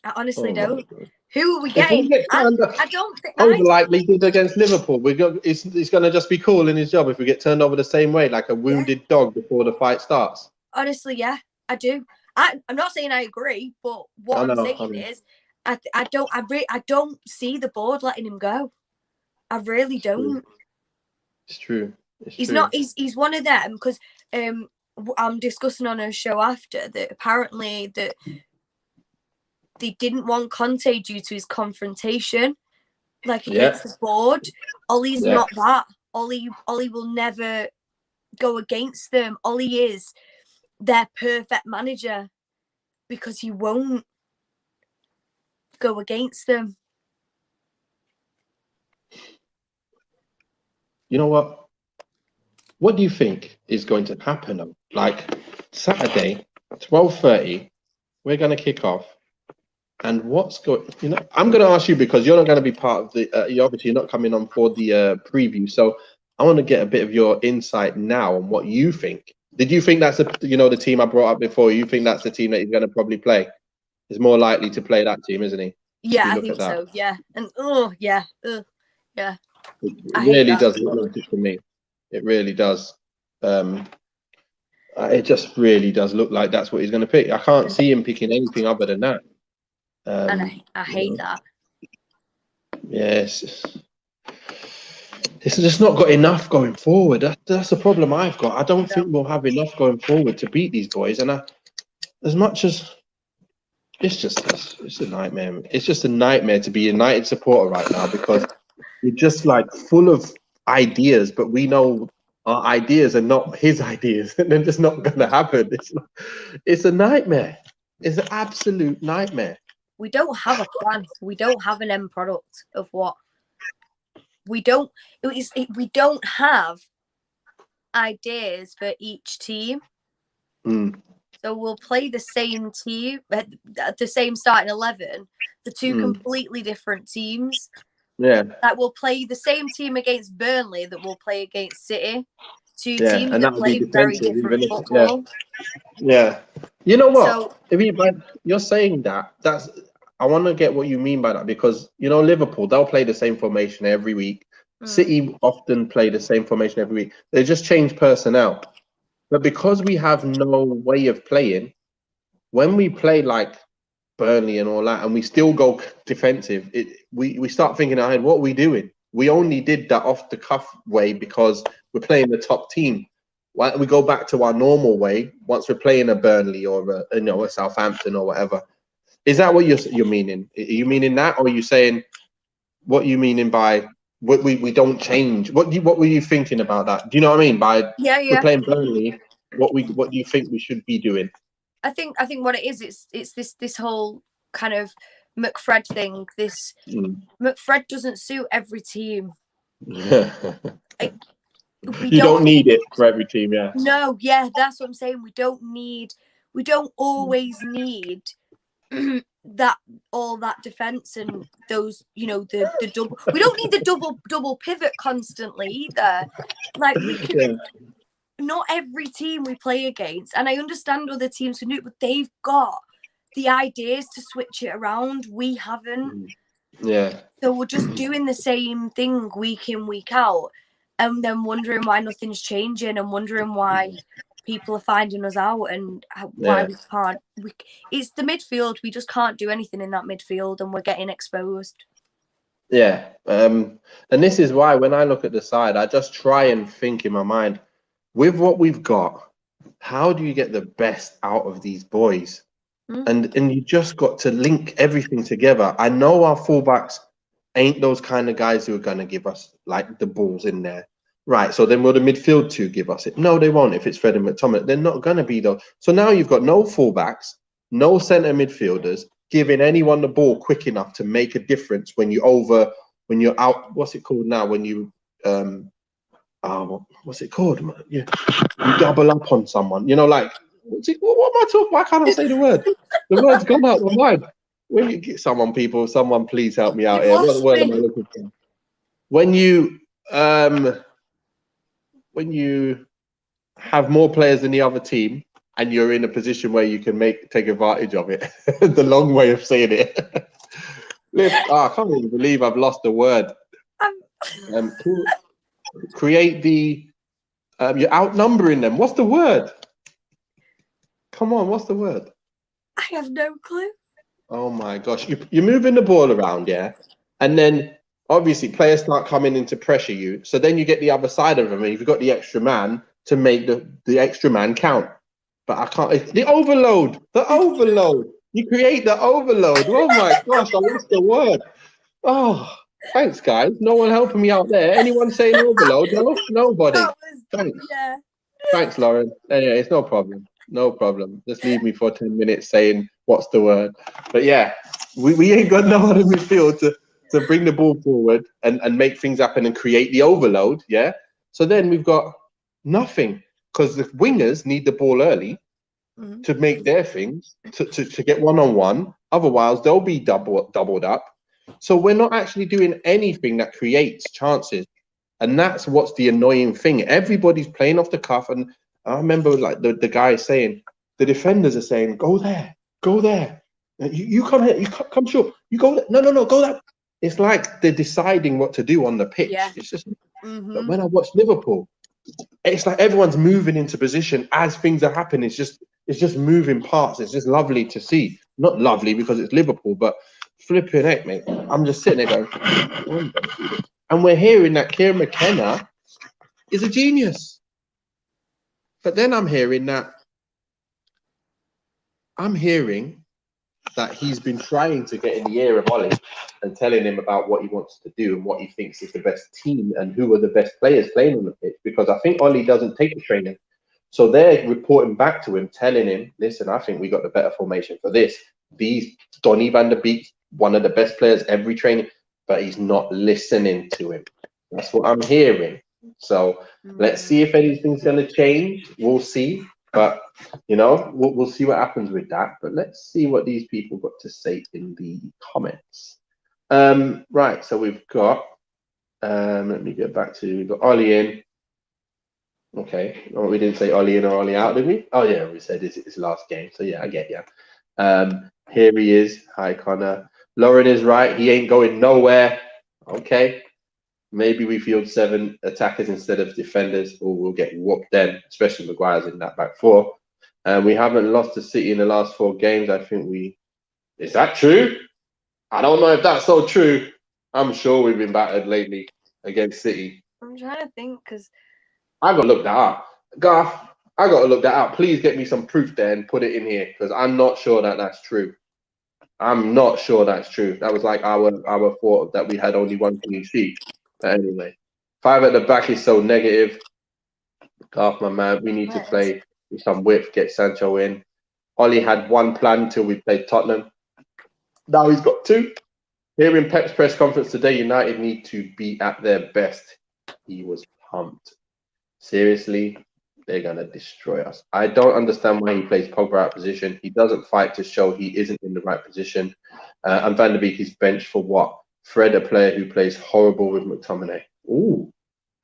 [SPEAKER 2] I honestly don't. Who are we getting? I don't think.
[SPEAKER 1] Over like we did against Liverpool. He's going to just be cool in his job if we get turned over the same way, like a wounded dog before the fight starts.
[SPEAKER 2] Honestly, yeah, I do. I'm not saying I agree, but what I'm saying is, I don't see the board letting him go. I really don't.
[SPEAKER 1] It's true.
[SPEAKER 2] He's not. He's one of them because I'm discussing on a show after that apparently that they didn't want Conte due to his confrontation, like against the board. Ollie's not that. Ollie will never go against them. Ollie is their perfect manager because he won't go against them.
[SPEAKER 1] You know what? What do you think is going to happen? Like Saturday, 12:30, we're going to kick off. And what's going? I'm going to ask you because you're not going to be part of the. You're obviously not coming on for the preview, so I want to get a bit of your insight now on what you think. Did you think that's the team I brought up before? You think that's the team that he's going to probably play? He's more likely to play that team, isn't he?
[SPEAKER 2] Yeah, I think so. Yeah, and yeah. It
[SPEAKER 1] really does look like it for me. It really does. It just really does look like that's what he's going to pick. I can't see him picking anything other than that.
[SPEAKER 2] And I hate that.
[SPEAKER 1] Yes. It's just not got enough going forward. That's the problem I've got. I don't think we'll have enough going forward to beat these boys. And as much as it's a nightmare. It's just a nightmare to be a United supporter right now because we're just like full of ideas, but we know our ideas are not his ideas, and they're just not going to happen. It's a nightmare. It's an absolute nightmare.
[SPEAKER 2] We don't have a plan. We don't have an end product of what we don't. We don't have ideas for each team. So we'll play the same team at the same starting 11. The two completely different teams.
[SPEAKER 1] Yeah.
[SPEAKER 2] That will play the same team against Burnley that will play against City. Two teams
[SPEAKER 1] and
[SPEAKER 2] that play very different football.
[SPEAKER 1] Yeah. You know what? So, you're saying that's. I want to get what you mean by that because Liverpool, they'll play the same formation every week. City often play the same formation every week. They just change personnel. But because we have no way of playing, when we play like Burnley and all that, and we still go defensive, we start thinking ahead, what are we doing? We only did that off the cuff way because we're playing the top team. Why don't we go back to our normal way once we're playing a Burnley or a Southampton or whatever? Is that what you're meaning? Are you meaning that, or are you saying what you meaning by we don't change? What were you thinking about that? Do you know what I mean? By we're playing Burnley, what do you think we should be doing?
[SPEAKER 2] I think what it is, it's this whole kind of McFred thing. This McFred doesn't suit every team.
[SPEAKER 1] You don't need it for every team, yeah.
[SPEAKER 2] No, that's what I'm saying. We don't always need that defense and those the double. We don't need the double pivot constantly either. Like we can. Not every team we play against, and I understand other teams can do it, but they've got the ideas to switch it around. We haven't.
[SPEAKER 1] Yeah.
[SPEAKER 2] So we're just doing the same thing week in, week out, and then wondering why nothing's changing and wondering why people are finding us out and why we can't. It's the midfield. We just can't do anything in that midfield, and we're getting exposed.
[SPEAKER 1] Yeah. And this is why when I look at the side, I just try and think in my mind, with what we've got, how do you get the best out of these boys? And you just got to link everything together. I know our fullbacks ain't those kind of guys who are going to give us like the balls in there. Right, so then will the midfield two give us it? No, they won't. If it's Fred and McTominay, they're not going to be though. So now you've got no fullbacks, no centre midfielders giving anyone the ball quick enough to make a difference when you're out. What's it called now? When you what's it called? You double up on someone. You know, like what am I talking? Why can't I say the word? The word's gone out of my mind. When you get someone, please help me out here. What word am I looking for? When you have more players than the other team and you're in a position where you can take advantage of it. The long way of saying it. I can't even believe I've lost the word. Create the you're outnumbering them. What's the word? Come on, what's the word?
[SPEAKER 2] I have no clue.
[SPEAKER 1] Oh my gosh. You're moving the ball around, yeah? And then obviously players start coming in to pressure you. So then you get the other side of them and you've got the extra man to make the extra man count. But I can't. The overload. You create the overload. Oh my gosh, I lost the word. Oh, thanks, guys. No one helping me out there. Anyone saying overload? No, nobody. Thanks.
[SPEAKER 2] Yeah.
[SPEAKER 1] Thanks, Lauren. Anyway, it's no problem. No problem. Just leave me for 10 minutes saying what's the word. But yeah, we ain't got no one in midfield to bring the ball forward and make things happen and create the overload. Yeah. So then we've got nothing because the wingers need the ball early to make their things to get one-on-one. Otherwise, they'll be doubled up. So we're not actually doing anything that creates chances. And that's what's the annoying thing. Everybody's playing off the cuff. And I remember like the guy saying, the defenders are saying, go there. You come here, you come short. You go there. No, go there. It's like they're deciding what to do on the pitch.
[SPEAKER 2] Yeah.
[SPEAKER 1] It's just, but when I watch Liverpool, it's like everyone's moving into position as things are happening. It's just moving parts. It's just lovely to see. Not lovely because it's Liverpool, but flipping heck, mate. I'm just sitting there going, and we're hearing that Kieran McKenna is a genius. But then I'm hearing that he's been trying to get in the ear of Ollie and telling him about what he wants to do and what he thinks is the best team and who are the best players playing on the pitch. Because I think Ollie doesn't take the training. So they're reporting back to him, telling him, listen, I think we got the better formation for this. Donny van der Beek's one of the best players every training, but he's not listening to him. That's what I'm hearing. So let's see if anything's going to change. We'll see. But, you know, we'll see what happens with that. But let's see what these people got to say in the comments. Right, so we've got, let me get back to, we've got Ollie in. Okay, well, we didn't say Ollie in or Ollie out, did we? Oh, yeah, we said it's his last game. So, yeah, I get you. Here he is. Hi, Connor. Lauren is right. He ain't going nowhere. Okay. Maybe we field 7 attackers instead of defenders, or we'll get whooped then, especially Maguire's in that back 4. We haven't lost to City in the last 4 games. I think is that true? I don't know if that's so true. I'm sure we've been battered lately against City.
[SPEAKER 2] I'm trying to think because
[SPEAKER 1] I got to look that up. Garth, I got to look that up. Please get me some proof there and put it in here because I'm not sure that that's true. I'm not sure that's true. That was like our thought that we had only 1 clean sheet. But anyway, 5 at the back is so negative. Garth, my man, we need to play with some width, get Sancho in. Ollie had 1 plan until we played Tottenham. Now he's got 2. Here in Pep's press conference today, United need to be at their best. He was pumped. Seriously, they're going to destroy us. I don't understand why he plays Pogba out of position. He doesn't fight to show he isn't in the right position. And Van der Beek is benched for what? Fred, a player who plays horrible with McTominay. Ooh,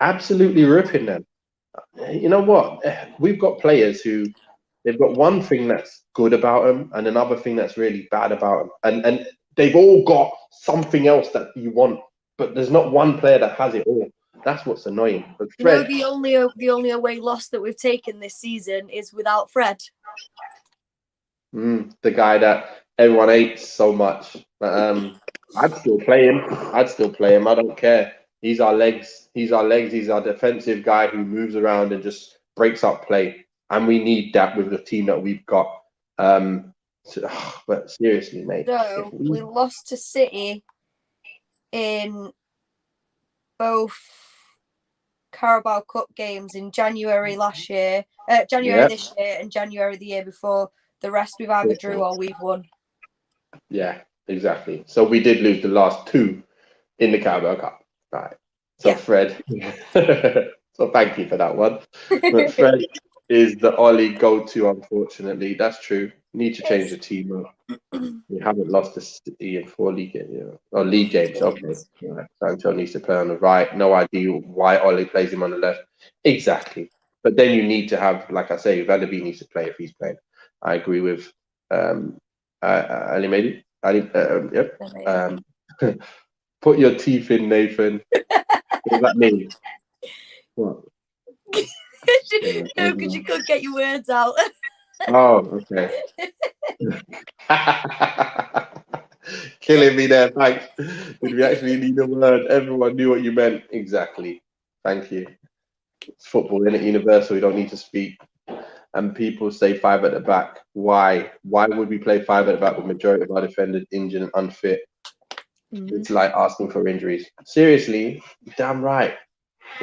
[SPEAKER 1] absolutely ripping them. You know what? We've got players who they've got one thing that's good about them and another thing that's really bad about them. And they've all got something else that you want, but there's not one player that has it all. That's what's annoying. But Fred,
[SPEAKER 2] the only away loss that we've taken this season is without Fred.
[SPEAKER 1] The guy that everyone hates so much. But I'd still play him. I don't care. He's our legs. He's our defensive guy who moves around and just breaks up play. And we need that with the team that we've got. But seriously, mate.
[SPEAKER 2] So we lost to City in both Carabao Cup games in January last year, January this year, and January the year before. The rest we've either drew or we've won.
[SPEAKER 1] Yeah, exactly. So we did lose the last 2 in the Carabao Cup. Right. So Fred. So thank you for that one. But Fred is the Ollie go-to, unfortunately. That's true. Need to change the team up. We haven't lost to City in 4 league games, or league games. Okay. Right. Sancho needs to play on the right. No idea why Ollie plays him on the left. Exactly. But then you need to have, like I say, VDB needs to play if he's playing. I agree with Ali made it. Ali, yep. Put your teeth in, Nathan. What does that mean? What?
[SPEAKER 2] No, because you couldn't get your words out.
[SPEAKER 1] Oh, okay. Killing me there, thanks. Did we actually need a word? Everyone knew what you meant. Exactly. Thank you. It's football, isn't it? Universal, you don't need to speak. And people say 5 at the back. Why? Why would we play 5 at the back with majority of our defenders injured and unfit? It's like asking for injuries. Seriously, damn right.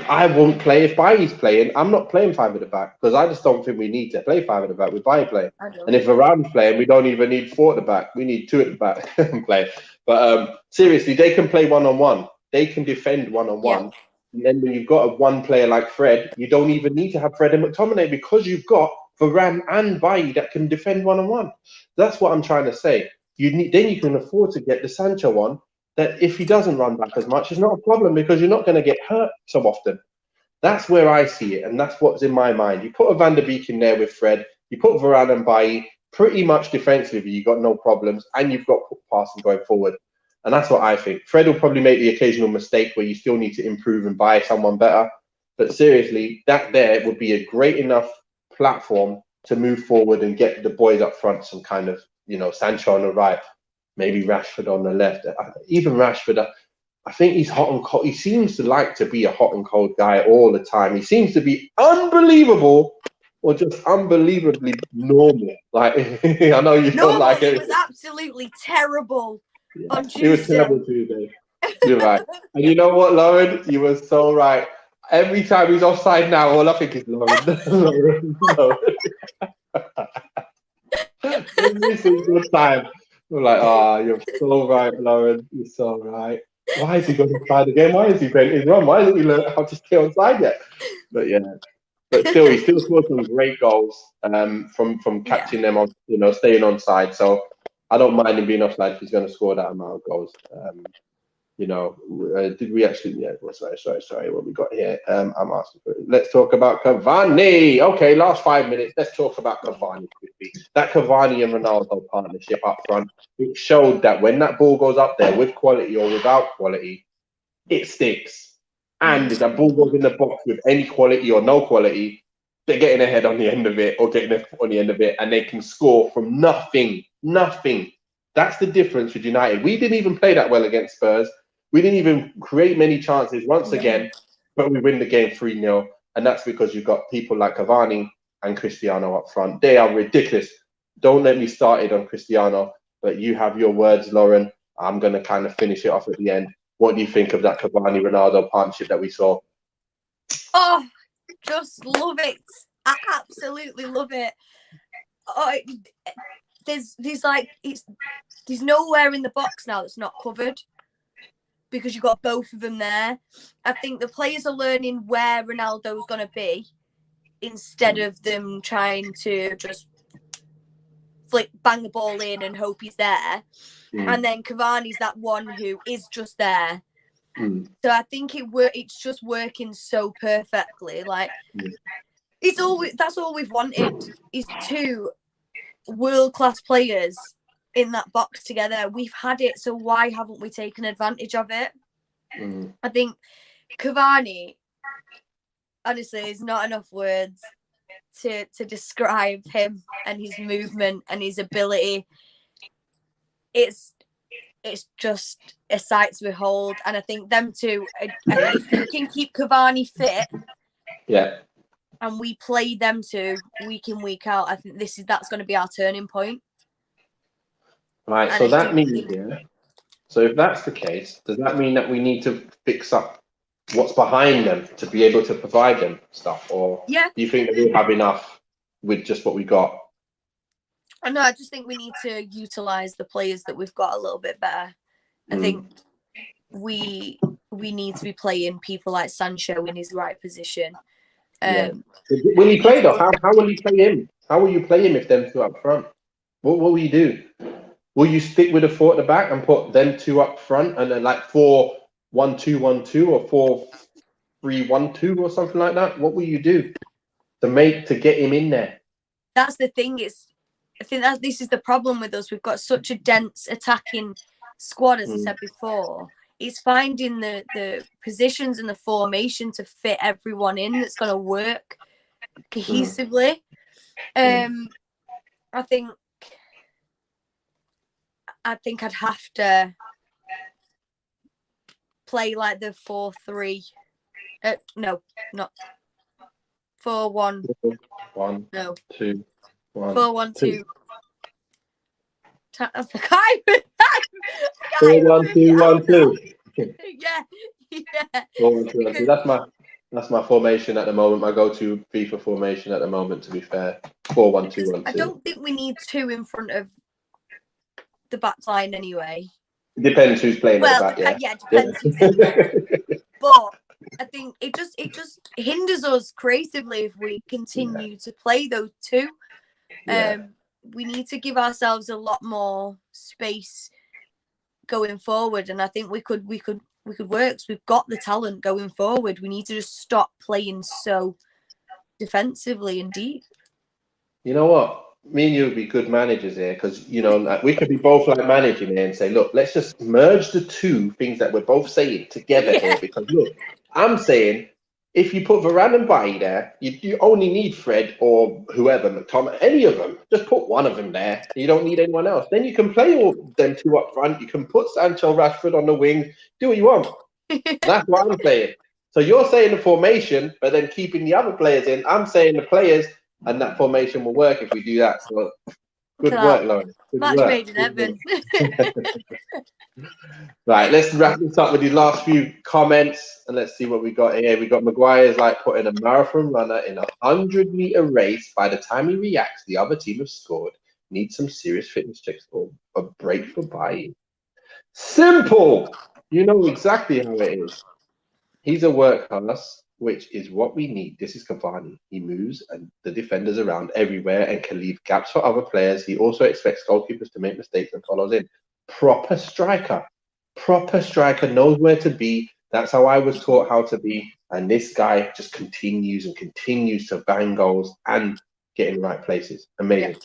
[SPEAKER 1] I won't play if Bailly's playing. I'm not playing 5 at the back because I just don't think we need to play 5 at the back with Bailly playing. And if Varane's playing, we don't even need 4 at the back. We need 2 at the back and play. But seriously, they can play one-on-one. They can defend one-on-one. And then when you've got a one player like Fred, you don't even need to have Fred and McTominay because you've got Varane and Bailly that can defend one-on-one. That's what I'm trying to say. Then you can afford to get the Sancho one. That if he doesn't run back as much, it's not a problem because you're not going to get hurt so often. That's where I see it, and that's what's in my mind. You put a Van der Beek in there with Fred, you put Varane and Bailly, pretty much defensively, you've got no problems, and you've got passing going forward. And that's what I think. Fred will probably make the occasional mistake where you still need to improve and buy someone better. But seriously, that there would be a great enough platform to move forward and get the boys up front some kind of, Sancho on the right, maybe Rashford on the left. Even Rashford, I think he's hot and cold. He seems to like to be a hot and cold guy all the time. He seems to be unbelievable or just unbelievably normal. Like, I know you don't like it.
[SPEAKER 2] He was absolutely terrible on Tuesday.
[SPEAKER 1] He was terrible Tuesday. You're right. And you know what, Lauren? You were so right. Every time he's offside now, all I think is Lauren. Lauren. Every single time. We're like, you're so right, Lauren. You're so right. Why is he going to try the game? Why is he bent his run? Why hasn't he learned how to stay on side yet? But yeah. But still, he still scored some great goals from catching them on, staying on side. So I don't mind him being offside if he's going to score that amount of goals. Did we actually? Yeah, sorry. What we got here? I'm asking for it. Let's talk about Cavani. Okay, last 5 minutes. Let's talk about Cavani quickly. That Cavani and Ronaldo partnership up front. It showed that when that ball goes up there with quality or without quality, it sticks. And if that ball goes in the box with any quality or no quality, they're getting ahead on the end of it or getting a foot on the end of it, and they can score from nothing. Nothing. That's the difference with United. We didn't even play that well against Spurs. We didn't even create many chances once again, but we win the game 3-0. And that's because you've got people like Cavani and Cristiano up front. They are ridiculous. Don't let me start it on Cristiano, but you have your words, Lauren. I'm going to kind of finish it off at the end. What do you think of that Cavani-Ronaldo partnership that we saw?
[SPEAKER 2] Oh, just love it. I absolutely love it. Oh, there's nowhere in the box now that's not covered, because you've got both of them there. I think the players are learning where Ronaldo's going to be instead of them trying to just bang the ball in and hope he's there. And then Cavani's that one who is just there. So I think it's just working so perfectly. Like, that's all we've wanted is 2 world-class players in that box together. We've had it, so why haven't we taken advantage of it? I think Cavani, honestly, is not enough words to describe him and his movement and his ability. It's just a sight to behold, and I think them two, if we can keep Cavani fit, and we play them two week in, week out, I think that's going to be our turning point.
[SPEAKER 1] Right.
[SPEAKER 2] And
[SPEAKER 1] So
[SPEAKER 2] I
[SPEAKER 1] that
[SPEAKER 2] do
[SPEAKER 1] means,
[SPEAKER 2] think,
[SPEAKER 1] yeah. So if that's the case, does that mean that we need to fix up what's behind them to be able to provide them stuff, or
[SPEAKER 2] yeah,
[SPEAKER 1] do you think that we have enough with just what we got?
[SPEAKER 2] no, I just think we need to utilize the players that we've got a little bit better. I think we need to be playing people like Sancho in his right position.
[SPEAKER 1] Yeah. Will
[SPEAKER 2] We
[SPEAKER 1] you
[SPEAKER 2] need
[SPEAKER 1] play
[SPEAKER 2] to
[SPEAKER 1] though? How will you play him? How will you play him if them two up front? What will you do? Will you stick with the four at the back and put them two up front and then like 4-1-2-1-2 or 4-3-1-2 or something like that? What will you do to get him in there?
[SPEAKER 2] That's the thing. I think that this is the problem with us. We've got such a dense attacking squad, as I said before. It's finding the positions and the formation to fit everyone in that's going to work cohesively. I think I'd have to play like the 4-3. No, not 4-1.
[SPEAKER 1] 1,
[SPEAKER 2] No,
[SPEAKER 1] 2, 1,
[SPEAKER 2] 4-1-2.
[SPEAKER 1] 4, 1, 2, 1, 2.
[SPEAKER 2] Yeah.
[SPEAKER 1] 4, 1, 2, 1, 2. That's my formation at the moment. My go-to FIFA formation at the moment. To be fair, 4, 1, 2, 1, 2.
[SPEAKER 2] I don't think we need two in front of the back line anyway.
[SPEAKER 1] Depends who's playing at the back.
[SPEAKER 2] Yeah, depends who's in there. But I think it just hinders us creatively if we continue to play those two. We need to give ourselves a lot more space going forward, and I think we could work. So we've got the talent going forward. We need to just stop playing so defensively and deep.
[SPEAKER 1] You know what? Me and you would be good managers here because, you know, like, we could be both like managing here and say, look, let's just merge the two things that we're both saying together here. Because, look, I'm saying if you put Varane and Bailly there, you only need Fred or whoever, McTominay, any of them. Just put one of them there. You don't need anyone else. Then you can play all them two up front. You can put Sancho, Rashford on the wing. Do what you want. That's what I'm saying. So you're saying the formation, but then keeping the other players in. I'm saying the players. And that formation will work if we do that. So good work, Lauren.
[SPEAKER 2] Match made in heaven.
[SPEAKER 1] Right, let's wrap this up with the last few comments and let's see what we got here. We got Maguire's like putting a marathon runner in a 100-meter race. By the time he reacts, the other team has scored. Needs some serious fitness checks for a break for Bailly. Simple. You know exactly how it is. He's a workhorse, which is what we need. This is Cavani. He moves and the defenders around everywhere and can leave gaps for other players. He also expects goalkeepers to make mistakes and follows in. Proper striker. Proper striker knows where to be. That's how I was taught how to be. And this guy just continues and continues to bang goals and get in the right places. Amazing.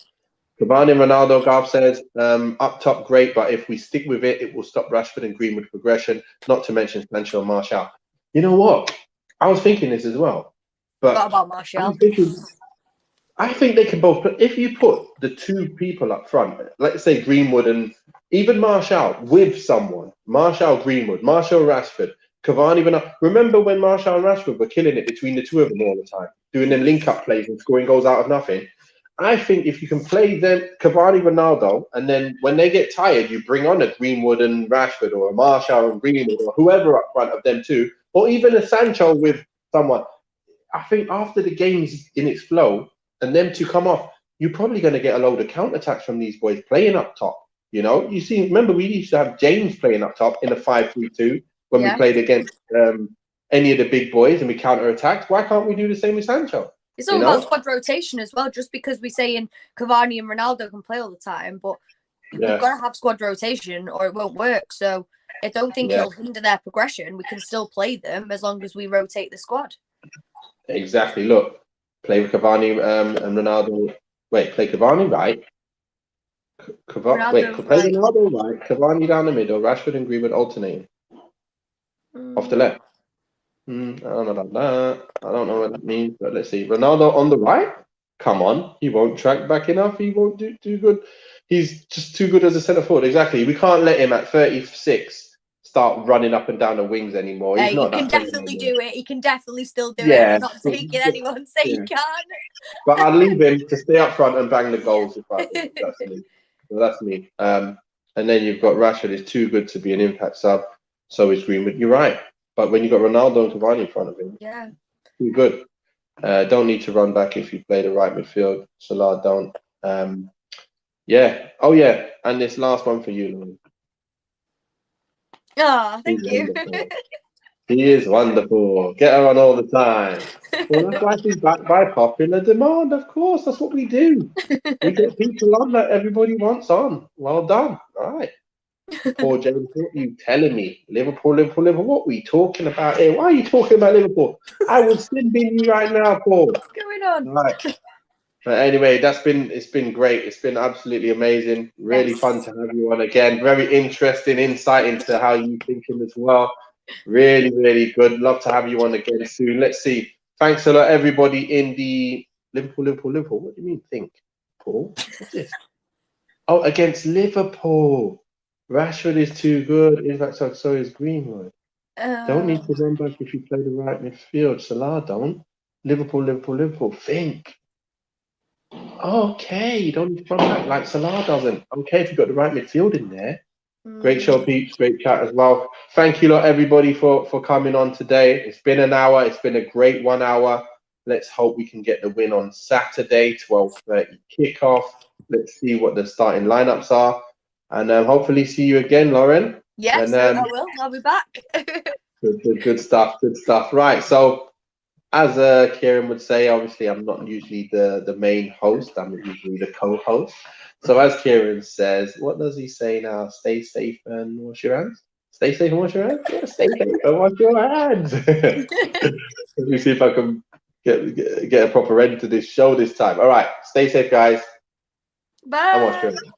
[SPEAKER 1] Yeah. Cavani and Ronaldo, Garth says, up top, great, but if we stick with it, it will stop Rashford and Greenwood progression, not to mention Sancho and Martial. You know what? I was thinking this as well. But
[SPEAKER 2] what about Martial?
[SPEAKER 1] I think they can both. If you put the two people up front, let's say Greenwood and even Martial with someone, Martial, Greenwood, Martial, Rashford, Cavani. Remember when Martial and Rashford were killing it between the two of them all the time, doing them link-up plays and scoring goals out of nothing? I think if you can play them, Cavani, Ronaldo, and then when they get tired, you bring on a Greenwood and Rashford or a Martial and Greenwood or whoever up front of them two, or even a Sancho with someone. I think after the game's in its flow and them two come off, you're probably going to get a load of counter-attacks from these boys playing up top. You know, you see, remember we used to have James playing up top in a 5-3-2 when we played against any of the big boys and we counter-attacked. Why can't we do the same with Sancho?
[SPEAKER 2] It's all about squad rotation as well. Just because we're saying Cavani and Ronaldo can play all the time, but we've got to have squad rotation or it won't work. So I don't think it'll hinder their progression. We can still play them as long as we rotate the squad.
[SPEAKER 1] Exactly. Look, play with Cavani and Ronaldo. Wait, play Cavani right. Play Ronaldo right. Cavani down the middle. Rashford and Greenwood alternating off the left. I don't know about that. I don't know what that means, but let's see. Ronaldo on the right? Come on. He won't track back enough. He won't do good. He's just too good as a centre forward. Exactly. We can't let him at 36 start running up and down the wings anymore. He's not
[SPEAKER 2] he can definitely do it. He can definitely still do it. I'm not taking anyone say he can't.
[SPEAKER 1] But I'll leave him to stay up front and bang the goals. That's me. So that's me. And then you've got Rashford is too good to be an impact sub. So is Greenwood. You're right. But when you've got Ronaldo and Cavani in front of him,
[SPEAKER 2] Yeah.
[SPEAKER 1] too good. Don't need to run back if you play the right midfield. Salah don't. Yeah. Oh, yeah. And this last one for you, Lauren.
[SPEAKER 2] Oh, thank
[SPEAKER 1] He's
[SPEAKER 2] you.
[SPEAKER 1] wonderful. He is wonderful. Get her on all the time. Well, that's why she's backed by popular demand. Of course, that's what we do. We get people on that everybody wants on. Well done. All right. Poor James, what are you telling me? Liverpool, Liverpool, Liverpool. What are we talking about here? Why are you talking about Liverpool? I would sin bin you right now, Paul.
[SPEAKER 2] What's going on?
[SPEAKER 1] All right. But anyway, it's been great. It's been absolutely amazing. Really fun to have you on again. Very interesting insight into how you thinking as well. Really, really good. Love to have you on again soon. Let's see. Thanks a lot, everybody in the Liverpool, Liverpool, Liverpool. What do you mean think, Paul? What's this? Oh, against Liverpool. Rashford is too good. In fact, so is Greenwood. Don't need to run back if you play the right midfield. Salah don't. Liverpool, Liverpool, Liverpool. Think. Okay, you don't need to run back like Salah doesn't. Okay, if you've got the right midfield in there. Great show, peeps. Great chat as well. Thank you, lot, everybody, for coming on today. It's been an hour. It's been a great 1 hour. Let's hope we can get the win on Saturday, 12:30 kickoff. Let's see what the starting lineups are. And hopefully see you again, Lauren.
[SPEAKER 2] Yes,
[SPEAKER 1] and,
[SPEAKER 2] I will. I'll be back.
[SPEAKER 1] good stuff. Good stuff. Right. So, as Kieran would say, obviously, I'm not usually the main host. I'm usually the co-host. So, as Kieran says, what does he say now? Stay safe and wash your hands? Stay safe and wash your hands? Yeah, stay safe and wash your hands. Let me see if I can get a proper end to this show this time. All right. Stay safe, guys.
[SPEAKER 2] Bye.
[SPEAKER 1] And wash your hands.